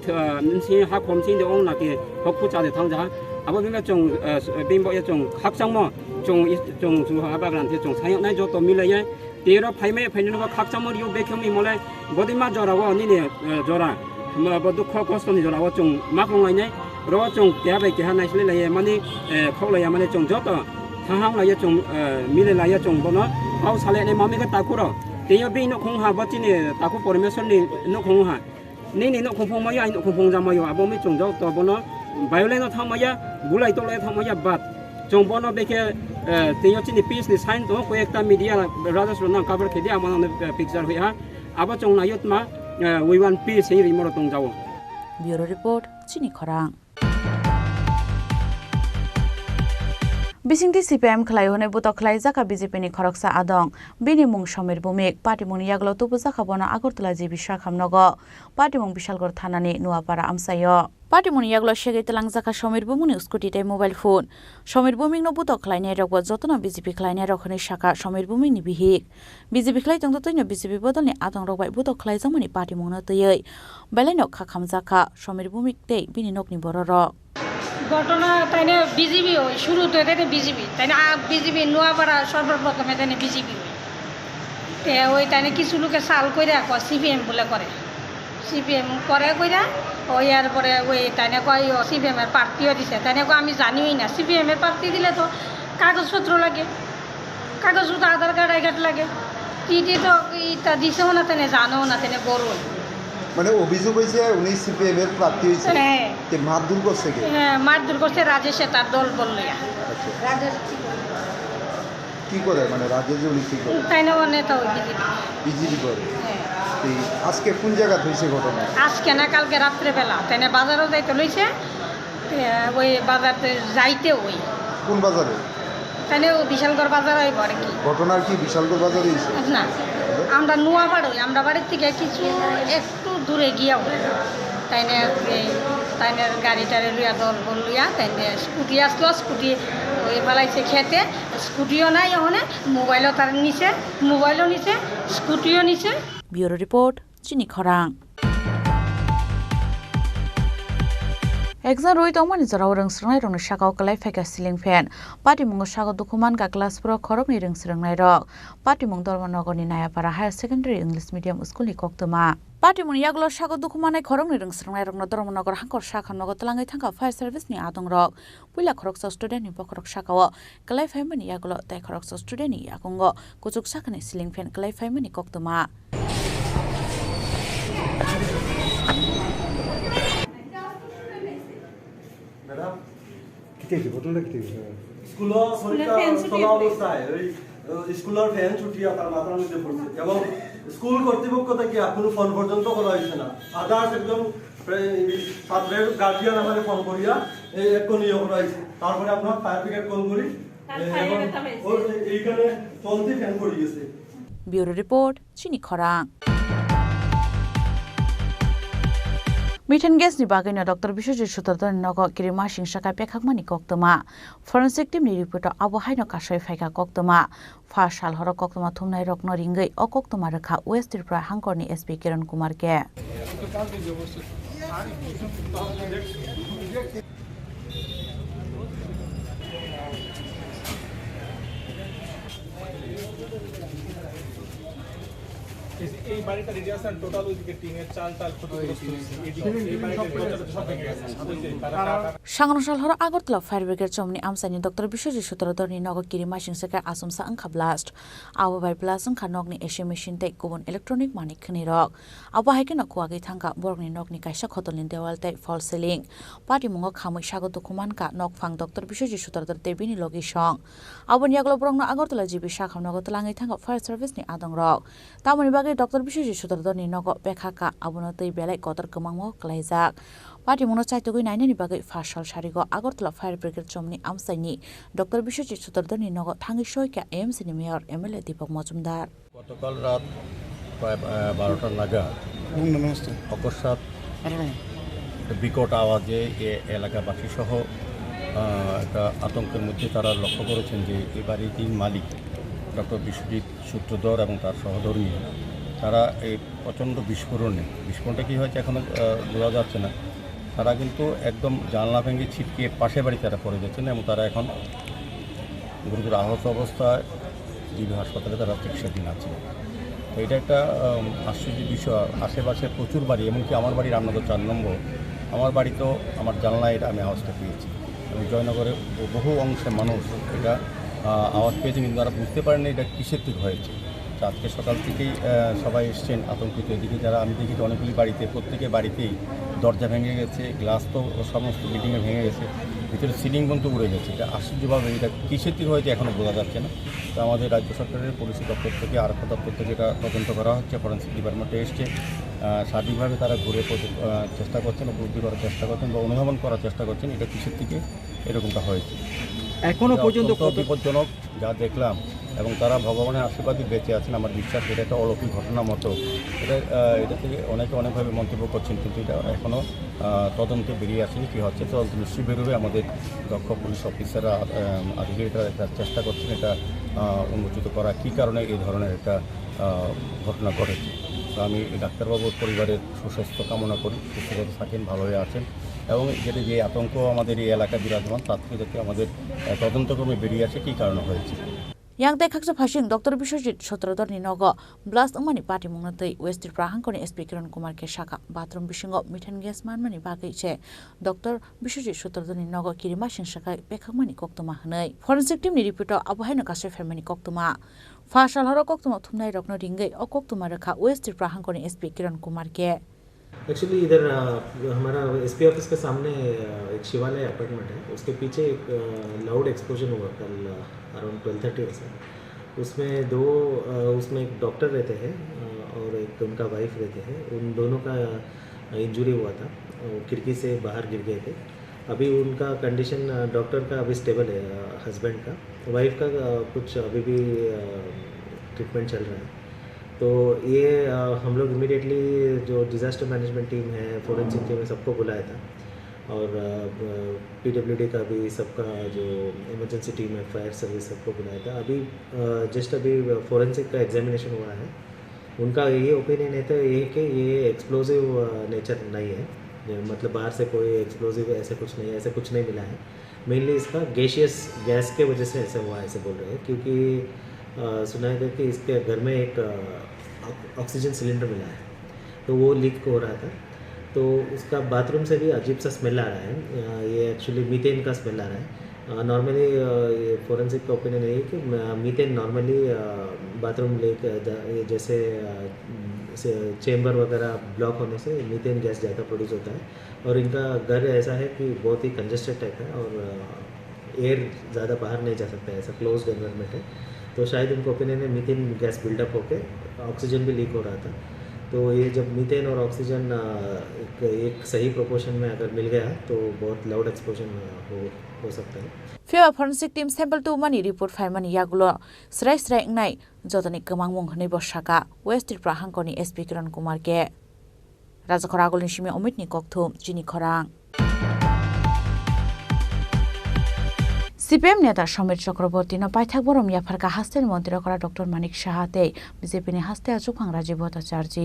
si ha khom sin de ong na ke hok pu cha de thang ja aba bing ba chong bing ba chong khak sang mo chong su aba gran the chong sayok nai jo to mi le ye te ro phai me phai no khak sang mo rio be kham mi mo le bodi ma jora wa ni ne jora ma ba du kho kost ni jora wa chong ma khong lai ne ro chong kya ba ke ha nai sle le ye mani khok la ya mani chong jo to hang la ya chong mi le la ya chong bo no Au sale ni mami ka takuro. Tiyo bi no khong ha ba chini taku Parmeshwari no khong ha. ni no khong phong maya ai no khong phong jam mayo abo mi chung jau to bono violent no thang maya bulai to le thang maya bat chung bono beke te yo chini piece ni sign to ko ekta media brothers ro na cover ke dia amana picture hoya abo chung na yot ma we want peace hi rimoro tong jau Bureau Report Chini Khorang Bisingti CPM khlai hone buto khlai jaka BJP ni khoroksa adong bini mung Samir Bhumik party mung yaglo tupuja khabona Agartala jibi Shakhamnogo party mung Bishalgor thanani Nuapara amsayo party mung yaglo shege telang jaka Samir Bhumik ni scooty te mobile phone Samir Bhumik no buto khlai ne rokbo jotona BJP khlai ne rokhone shaka Samir Bhumik ni bihik BJP khlai tong toino BJP bodol ni adong rokbai buto khlai jamani party mung no teyei belaino khakam jaka Samir Bhumik te bini nokni bororo ঘটনা তাই না BJP হয় শুরুতে তাই BJP তাই না BJP Noapara সর্বপ্রথমে তাই বিজেপি তে ওই তাই কিছু লোকে চাল করে সিপিএম বলে করে সিপিএম করে কইরা ওই আর পরে ওই তাই না কয় সিপিএমের প্রার্থীও দিছে তাই না আমি জানিই না সিপিএমের প্রার্থী দিলে তো কাগজপত্র লাগে কাগজপত্র আধার কার্ড আই কার্ড লাগে টিটি তো ইটা দিছেও না তাই জানেও না তাই বড় মানে অভিযোগ হয়েছে উনি সিপিএম এর প্রার্থী হয়েছে তে মারধর করছে কে হ্যাঁ মারধর করছে রাজেশে তার দল বললিয়া রাজেশ কি করে মানে রাজেশ উনি কি করে তাই না নেতা ওই বিজেপি করে এই আজকে কোন জায়গা হইছে ঘটনা আজকে না কালকে রাত্রে বেলা তাই না বাজারও যাইতে লইছে ওই বাজারতে যাইতে ওই কোন বাজারে তাই না বিশালগড় বাজার হইব আর কি ঘটনার কি বিশালগড় বাজারে হইছে না আমরা নোয়াপাড়া হই আমরা বাড়ির থেকে কিছু একটু দূরে গিয়াও তাই না গাড়িটারে লইয়া দল বল লইয়া তাই স্কুটি আসলো স্কুটি ওই ফেলাইছে খেতে স্কুটিও নাই ওখানে মোবাইলও তার নিচে মোবাইলও নিচে স্কুটিও নিচে ব্যুরো রিপোর্ট চিনি খরাং Exam roi tongmani jarau rengsrengnai rokni sakao kalai phaika ceiling fan party mungo sago dokuman ka class pro khorok ni rengsrengnai rok party mung Dharmanagar ni Nayapara Higher Secondary English Medium School ni koktoma party mung yaglo sago dokumanai khorok ni rengsrengnai rokno Dharmanagar hangkor Shakhamnogo talangai thangka fire service ni adong rok puila khoroksa student ni pokhorok sakao kalai phaimani yaglo tai khoroksa student ni yakungo kuchuk sakani ceiling fan kalai phaimani koktoma স্কুলের fan ছুটিয়ে তার মাথার মধ্যে পড়ছে এবং school কর্তৃপক্ষ থেকে এখনো ফোন পর্যন্ত করা হয়েছে না আদার্স একদম ছাত্রের গার্জিয়ান আমাদের ফোন করিয়া এখন ইয়ে করা হয়েছে তারপরে আপনার ফায়ার ব্রিগেড কল করি এইখানে চলতি ফ্যান পড়ে গেছে ব্যুরো রিপোর্ট চিনি খরাং Methane gas ni bagay na Dr. Biswajit Sutradhar nogo kirima singshaka pekhakmani koktoma forensic team ni report abo haino kasoi phaika koktoma fa sal horo koktoma thumnai rok no ringai o koktoma rakha West Tripura hangkor ni SP Kiran Kumar ke এই বাড়িটা radiation total ওইদিকে টিনের চাল ক্ষতিগ্রস্ত হয়েছে এই বাড়িটা সব ভেঙে গেছে Sangrosal horo Agartala Fire Brigade chomni amsani Dr. Biswajit Sutradhar ni nogo kirima singsaka asumsa angkha blast abo bai blast angkha nokni AC machine tei kubun electronic manik khani rok abo haike no kuagi thangka borokni nokni kaisa khotolni dewal tei fall ceiling party mungo khamui sago dokuman ka nokphang Dr. Biswajit Sutradhar tebini logi song abo niaglo borokno Agartala jibi Shakhamnogo talangai thangka fire service ni adong rok tamoni bagi Dr. Biswajit Sutradhar ni nogo bekhaka abono tei belai kotor kemangmo klaijak party mungo chaitogui nainani bagi fasal sarigo Agartala Fire Brigade chomni amsaini Dr. Biswajit Sutradhar ni nogo thangi soika AMC ni mayor MLA Deepak Majumdar গতকাল রাত প্রায় 12টা নাগাদ অকস্মাৎ বিকট আওয়াজে এলাকাবাসী সহ একটা আতঙ্কের মধ্যে তারা লক্ষ্য করেছেন যে এই বাড়িটির মালিক ডক্টর বিশ্বজিৎ সূত্রধর এবং তার সহধর্মী তারা এই প্রচণ্ড বিস্ফোরণটা কী হয়েছে এখনও বোঝা যাচ্ছে না তারা কিন্তু একদম জানলা ভেঙে ছিটকে পাশে বাড়ি তারা পড়ে যাচ্ছেন এবং তারা এখন গুরুতর আহত অবস্থায় জিবি হাসপাতালে তারা চিকিৎসাধীন আছে তো এটা একটা আশ্চর্যের বিষয় আশেপাশে প্রচুর বাড়ি এমনকি আমার বাড়ি রামনগর 4 নম্বর আমার বাড়িতেও আমার জানলায় এটা আমি আওয়াজটা পেয়েছি এবং জয়নগরে বহু অংশে মানুষ এটা আওয়াজ পেয়েছে কিন্তু তারা বুঝতে পারেনি এটা কিসের থেকে হয়েছে তো আজকে সকাল থেকেই সবাই এসছেন আতঙ্কিত। এদিকে যারা আমি দেখি অনেকগুলি বাড়িতে, প্রত্যেকের বাড়িতেই দরজা ভেঙে গেছে, গ্লাস তো সমস্ত বিল্ডিংয়ে ভেঙে গেছে, ভিতরে সিলিং পর্যন্ত উড়ে গেছে। এটা আশ্চর্যভাবে এটা কিসের থেকে হয়েছে এখনও বোঝা যাচ্ছে না। তো আমাদের রাজ্য সরকারের পুলিশ দপ্তর থেকে, আরক্ষা দপ্তর থেকে এটা তদন্ত করা হচ্ছে, ফরেন্সিক ডিপার্টমেন্টে এসছে, সার্বিকভাবে তারা ঘুরে চেষ্টা করছেন, উপলব্ধি করার চেষ্টা করছেন বা অনুধাবন করার চেষ্টা করছেন এটা কিসের থেকে এরকমটা হয়েছে। এখনও পর্যন্ত বিপজ্জনক যা দেখলাম, এবং তারা ভগবানের আশীর্বাদই বেঁচে আছেন আমার বিশ্বাস। এটা একটা অলৌকিক ঘটনা মতো। এটা থেকে অনেকে অনেকভাবে মন্তব্য করছেন, কিন্তু এটা এখনও তদন্তে বেরিয়ে আসেনি কী হচ্ছে। তদন্ত নিশ্চয়ই বেরোবে। আমাদের দক্ষ পুলিশ অফিসাররা, আধিকারিকরা একটা চেষ্টা করছেন এটা উন্মোচিত করা, কী কারণে এই ধরনের একটা ঘটনা ঘটেছে। তো আমি ডাক্তারবাবুর পরিবারের সুস্বাস্থ্য কামনা করি, সুস্থ থাকেন, ভালো হয়ে আছেন, এবং যেটা যে আতঙ্ক আমাদের এই এলাকায় বিরাজমান তার থেকে যাতে আমাদের তদন্তক্রমে বেরিয়ে আসে কী কারণে হয়েছে। yang dai khaksa phasing Dr. Biswajit Sotrodor ni nogo blast umani party mungnatei West Tripura hangkoni SP Kiran Kumar ke shaka bathroom bisingo mithan gas manmani bagai che Dr. Biswajit Sotrodor ni nogo kirima sing shaka bekhakmani koktoma hnai forensic team ni report abahaino kashe family koktoma fashal haro koktoma thumnai rokno ringai o koktoma rakha West Tripura hangkoni SP Kiran Kumar ke actually इधर हमारा SP office के सामने एक शिवालय apartment है, उसके पीछे एक लाउड एक्सप्लोजन हुआ कल अराउंड 12:30 ऐसा। उसमें एक डॉक्टर रहते हैं और एक उनका वाइफ रहते हैं। उन दोनों का इंजरी हुआ था, खिड़की से बाहर गिर गए थे। अभी उनका कंडीशन डॉक्टर का अभी स्टेबल है, हस्बैंड का। वाइफ का कुछ अभी भी ट्रीटमेंट चल रहा है। तो ये हम लोग इमीडिएटली जो डिज़ास्टर मैनेजमेंट टीम है, फोरेंसिक टीम है, सबको बुलाया था, और पीडब्ल्यूडी का भी, सबका जो इमरजेंसी टीम है, फायर सर्विस, सबको बुलाया था। अभी जस्ट अभी फोरेंसिक का एग्जामिनेशन हुआ है। उनका ये ओपिनियन है तो ये कि ये एक्सप्लोजिव नेचर नहीं है, मतलब बाहर से कोई एक्सप्लोजिव ऐसे कुछ नहीं है, ऐसे कुछ नहीं मिला है। मेनली इसका गैसियस गैस के वजह से ऐसा हुआ, ऐसे बोल रहे हैं, क्योंकि सुनाया गया कि इसके घर में एक ऑक्सीजन सिलेंडर मिला है, तो वो लीक हो रहा था। तो उसका बाथरूम से भी अजीब सा स्मेल आ रहा है। ये एक्चुअली मीथेन का स्मेल आ रहा है। नॉर्मली ये फोरेंसिक का ओपिनियन है कि मीथेन नॉर्मली बाथरूम जैसे चेम्बर वगैरह ब्लॉक होने से मीथेन गैस ज़्यादा प्रोड्यूस होता है, और इनका घर ऐसा है कि बहुत ही कंजस्टेड टाइप है और एयर ज़्यादा बाहर नहीं जा सकता है, ऐसा क्लोज्ड एनवायरनमेंट है। तो शायद उनको ओपिनियन है मीथेन गैस बिल्डअप होकर ऑक्सीजन भी लीक हो रहा था। तो ये जब मीथेन और ऑक्सीजन एक सही प्रोपोर्शन में अगर मिल गया तो बहुत लाउड एक्सप्लोजन हो सकता है। Fiwa forensic team sample tu mani report file mani yagulo srai ngai jotani kemang mung hnei bosaka West Tripura hangkoni SP Kiran Kumar ke Raja Khoragol ni shimi omit ni kokthum Chini Khorang CPM নেতা সমীর চক্রবর্তী পাইথাক বরম ইয়াফারকা হাস্তের মন্ত্রী করা doctor মানিক সাহাতে BJP নি হাস্তে আচুখাং রাজীব ভট্টাচার্য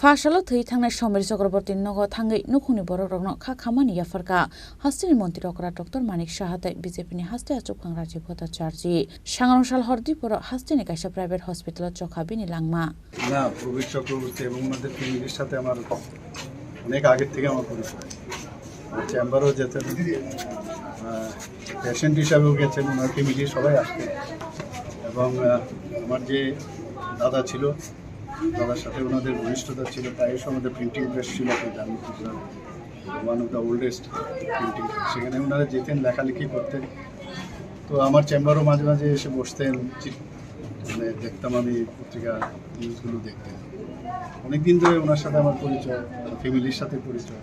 फाशल थै थांनाय समীর चक्रवर्ती नग थांगै नुखुनि बरक रगनो खा खामानि याफरका हास्तिनि मन्त्री रकरा डक्टर मानिक साहाते बीजेपीनि हास्ते आचुखां राजीव भट्टाचार्য सांग्रांसाल हरदीपुर हास्तिनि कायसा प्राइवेट हस्पिटाल चखाबिनि लांमा না প্রবীর চক্রবর্তী এবং আমাদের ফ্যামিলির সাথে আমার অনেক আগে থেকে আমার পরিচয় চেম্বারও যেতেন পেশেন্ট হিসাবেও গেছেন ওনার ফ্যামিলির সবাই আসতেন এবং আমার যে দাদা ছিল দাদার সাথে ওনাদের ঘনিষ্ঠতা ছিল প্রায় আমাদের প্রিন্টিং প্রেস ছিল one of the oldest printing সেখানে ওনারা যেতেন লেখালেখি করতেন তো আমার চেম্বারও মাঝে মাঝে এসে বসতেন মানে দেখতাম আমি পত্রিকা নিউজগুলো দেখতেন অনেকদিন ধরে ওনার সাথে আমার পরিচয় ফ্যামিলির সাথে পরিচয়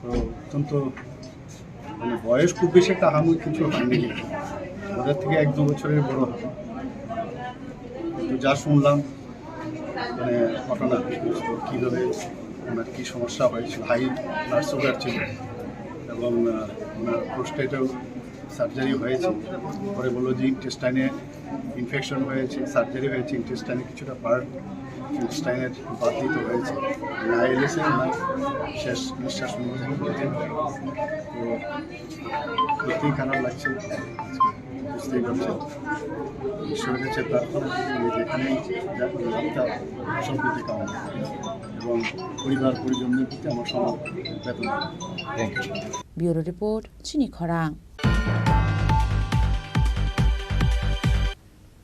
তো অত্যন্ত মানে বয়স খুব বেশি একটা আহামরি কিছু হয়নি ওদের থেকে 1-2 বছরের বড় হবে যা শুনলাম মানে ঘটনা কীভাবে ওনার কী সমস্যা হয়েছিল হাই ব্লাড সুগার ছিল এবং ওনার প্রোস্টেটেও সার্জারি হয়েছে পরে বললো যে ইন্টেস্টাইনে ইনফেকশন হয়েছে সার্জারি হয়েছে ইন্টেস্টাইনে কিছুটা পার্ট ইন্টেস্টাইনের বাধিত হয়েছে আইএলএসে ওনার শেষ নিঃশ্বাস নিতে তো সত্যিই খারাপ লাগছে স্ত্রী করছে। ঈশ্বরের কাছে প্রার্থনা করি যেখানেই সম্প্রীতি কামনা করি এবং পরিবার পরিজনদের প্রতি আমার সমান বেতন। ব্যুরো রিপোর্ট চিনি খরাং।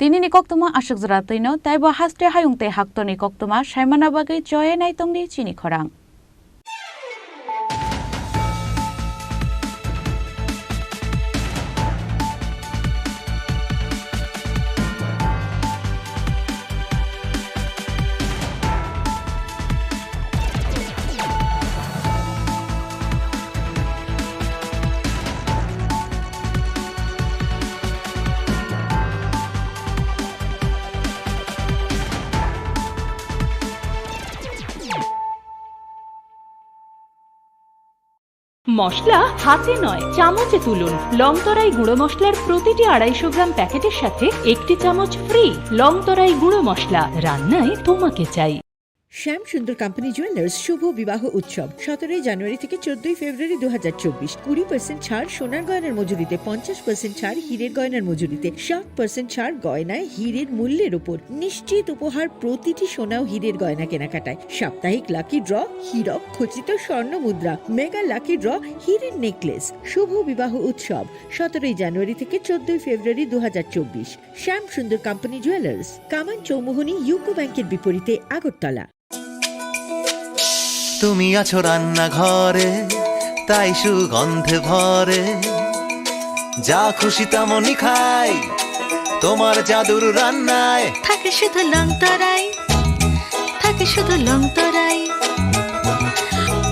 Tinini koktuma ashok zratino taibo haste hayungte haktoni koktuma shaimana bagai joye nai tongdi Chini Khorang. মশলা হাতে নয় চামচে তুলুন। লংতরাই গুঁড়ো মশলার প্রতিটি 250 গ্রাম প্যাকেটের সাথে 1টি চামচ ফ্রি। লংতরাই গুঁড়ো মশলা, রান্নায় তোমাকে চাই। শ্যাম সুন্দর কোম্পানি জুয়েলার্স শুভ বিবাহ উৎসব 17 জানুয়ারি থেকে 14 ফেব্রুয়ারি 2024। 20% ছাড় সোনার গয়নার মজুরিতে, 50% ছাড় হীরের গয়নার মজুরিতে, 60% ছাড় গয়নায় হীরের মূল্যের উপর। নিশ্চিত উপহার প্রতিটি সোনা ও হীরের গয়না কেনাকাটায়। সাপ্তাহিক লাকি ড্র, হীরক খচিত স্বর্ণ মুদ্রা, মেগা লাকি ড্র, হীরের নেকলেস। শুভ বিবাহ উৎসব 17 জানুয়ারি থেকে 14 ফেব্রুয়ারি 2024। শ্যাম সুন্দর কোম্পানি জুয়েলার্স, কামান চৌমুহনী ইউকো ব্যাংকের বিপরীতে, আগরতলা। তুমি আছো রান্নাঘরে, তাই সুগন্ধে ভরে, যা খুশি তেমনই খাই, তোমার জাদুর রান্নায় থাকে শুধু লংতরাই, থাকে শুধু লংতরাই।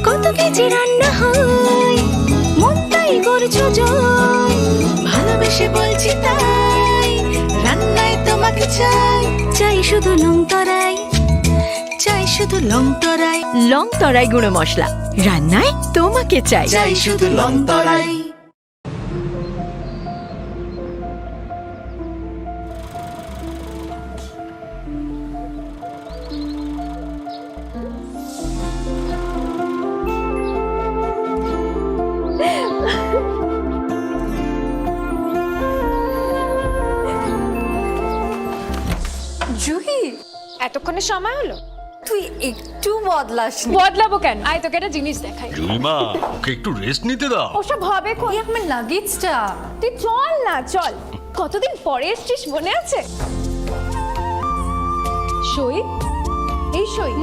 কত কেজি রান্না হয়, মনটাই করছো জয়, ভালোবেসে বলছি তাই, রান্নায় তোমাকে চাই, চাই শুধু লংতরাই, চাই শুধু লংতরাই। লংতরাই গুঁড়ো মশলা, রান্নায় তোমাকে চাই, চাই শুধু লংতরাই। জুহি, এতক্ষণে সময় হলো? তুই একটু বদলাসনি। বদলাবো কেন? আয় তোকে একটা জিনিস দেখাই। জুইমা, ওকে একটু রেস্ট নিতে দাও। ওসব হবে কই? আমার লাগেজটা। তুই চল না, চল। কতদিন পরে এসেছিস, মনে আছে? সই, এই সই,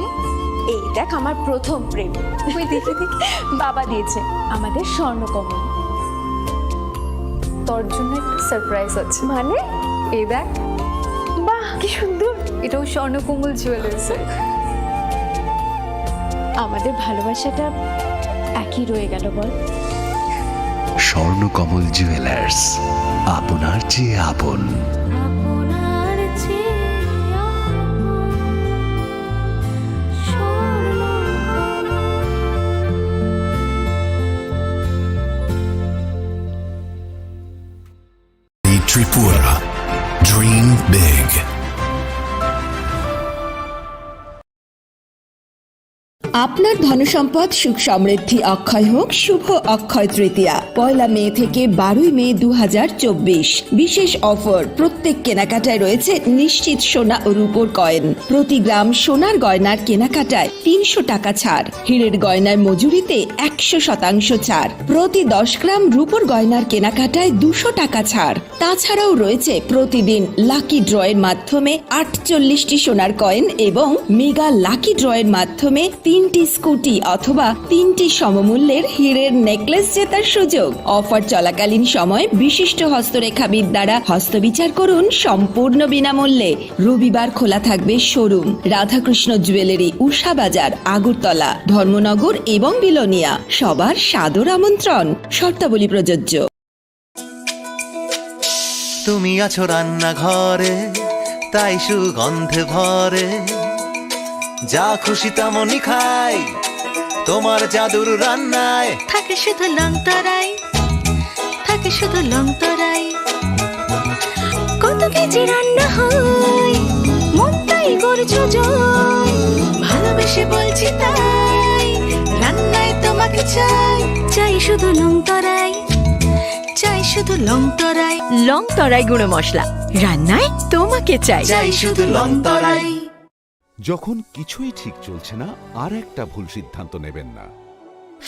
এই দেখ আমার প্রথম প্রেম। তুই দেখে দেখি বাবা দিয়েছে আমাদের স্বর্ণকমল। তোর জন্য একটা সারপ্রাইজ আছে। মানে? এই দেখ। বাহ, কি সুন্দর। এটাও স্বর্ণকমল জুয়েলার্স। আমাদের ভালোবাসাটা একই রয়ে গেল বল। স্বর্ণকমল জুয়েলার্স, আপনার চেয়ে আপন। Tripura, dream big. আপনার ধনসম্পদ সুখ সমৃদ্ধি অক্ষয় হোক শুভ অক্ষয় তৃতীয়া 1 মে থেকে 12 মে 2024। বিশেষ অফার, প্রত্যেক কেনাকাটায় রয়েছে নিশ্চিত সোনা ও রূপোর কয়েন। প্রতি গ্রাম সোনার গয়নার কেনাকাটায় 300 টাকা ছাড়, হীরের গয়নার মজুরিতে 100% ছাড়, প্রতি 10 গ্রাম রূপোর গয়নার কেনাকাটায় 200 টাকা ছাড়। তাছাড়াও রয়েছে প্রতিদিন লাকি ড্রয়ের মাধ্যমে 48টি সোনার কয়েন এবং মেগা লাকি ড্রয়ের মাধ্যমে 3টি স্কুটি অথবা 3টি সমমূল্যের হীরের নেকলেস জেতার সুযোগ। অফার চলাকালীন সময় বিশিষ্ট হস্তরেখাবিদ দ্বারা হস্তবিচার করুন সম্পূর্ণ বিনামূল্যে। রবিবার খোলা থাকবে শোরুম। রাধাকৃষ্ণ জুয়েলারি, উষা বাজার, আগরতলা, ধর্মনগর এবং বিলোনিয়া। সবার সাদর আমন্ত্রণ। শর্তাবলী প্রযোজ্য। তুমি আছো রান্নাঘরে, তাই সুগন্ধে ভরে, যা খুশি তেমনই খাই, তোমার জাদুর রান্নায় থাকে শুধু লংতরাই, থাকে শুধু লংতরাই। কত কেজি রান্না হয়, মনটাই করছো জয়, ভালোবেসে বলছি তাই, রান্নায় তোমাকে চাই, চাই শুধু লংতরাই, চাই চাই শুধু লং তরাই। লং তরাই গুঁড়ো মশলা, রান্নায় তোমাকে চাই। চাই শুধু লং তরাই। যখন কিছুই ঠিক চলছে না, আর একটা ভুল সিদ্ধান্ত নেবেন না।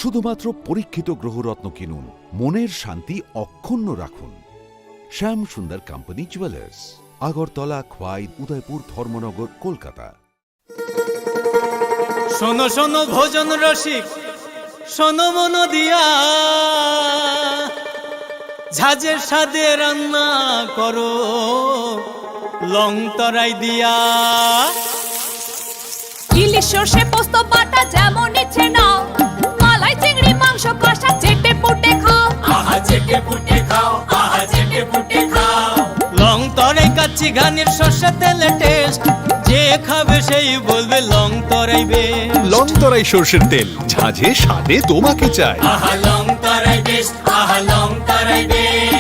শুধুমাত্র পরীক্ষিত গ্রহরত্ন কিনুন, মনের শান্তি অক্ষুণ্ণ রাখুন। শ্যাম সুন্দর কোম্পানি জুয়েলার্স, আগরতলা, খোয়াই, উদয়পুর, ধর্মনগর, কলকাতা। শোনো শোনো ভোজন রসিক, শোনো মন দিয়া, ঝাঁঝের স্বাদে রান্না করো লং তরাই দিয়া। ইলিশ সর্ষে পোস্ত বাটা যেমন ইচ্ছে নাও, মালাই চিংড়ি মাংস কষা চেটে পুটে খাও। আহা চেটে পুটে খাও, আহা চেটে পুটে খাও। লং তরাই কাচ্চি ঘানির সর্ষে তেলে টেস্ট, যে খাবে সেই বলবে লং তরাই বেস্ট। লং তরাই সর্ষের তেল, ঝাঁঝে স্বাদে তোমাকে চাই। আহা লং তরাই বেস্ট, আহা লং তরাই বেস্ট।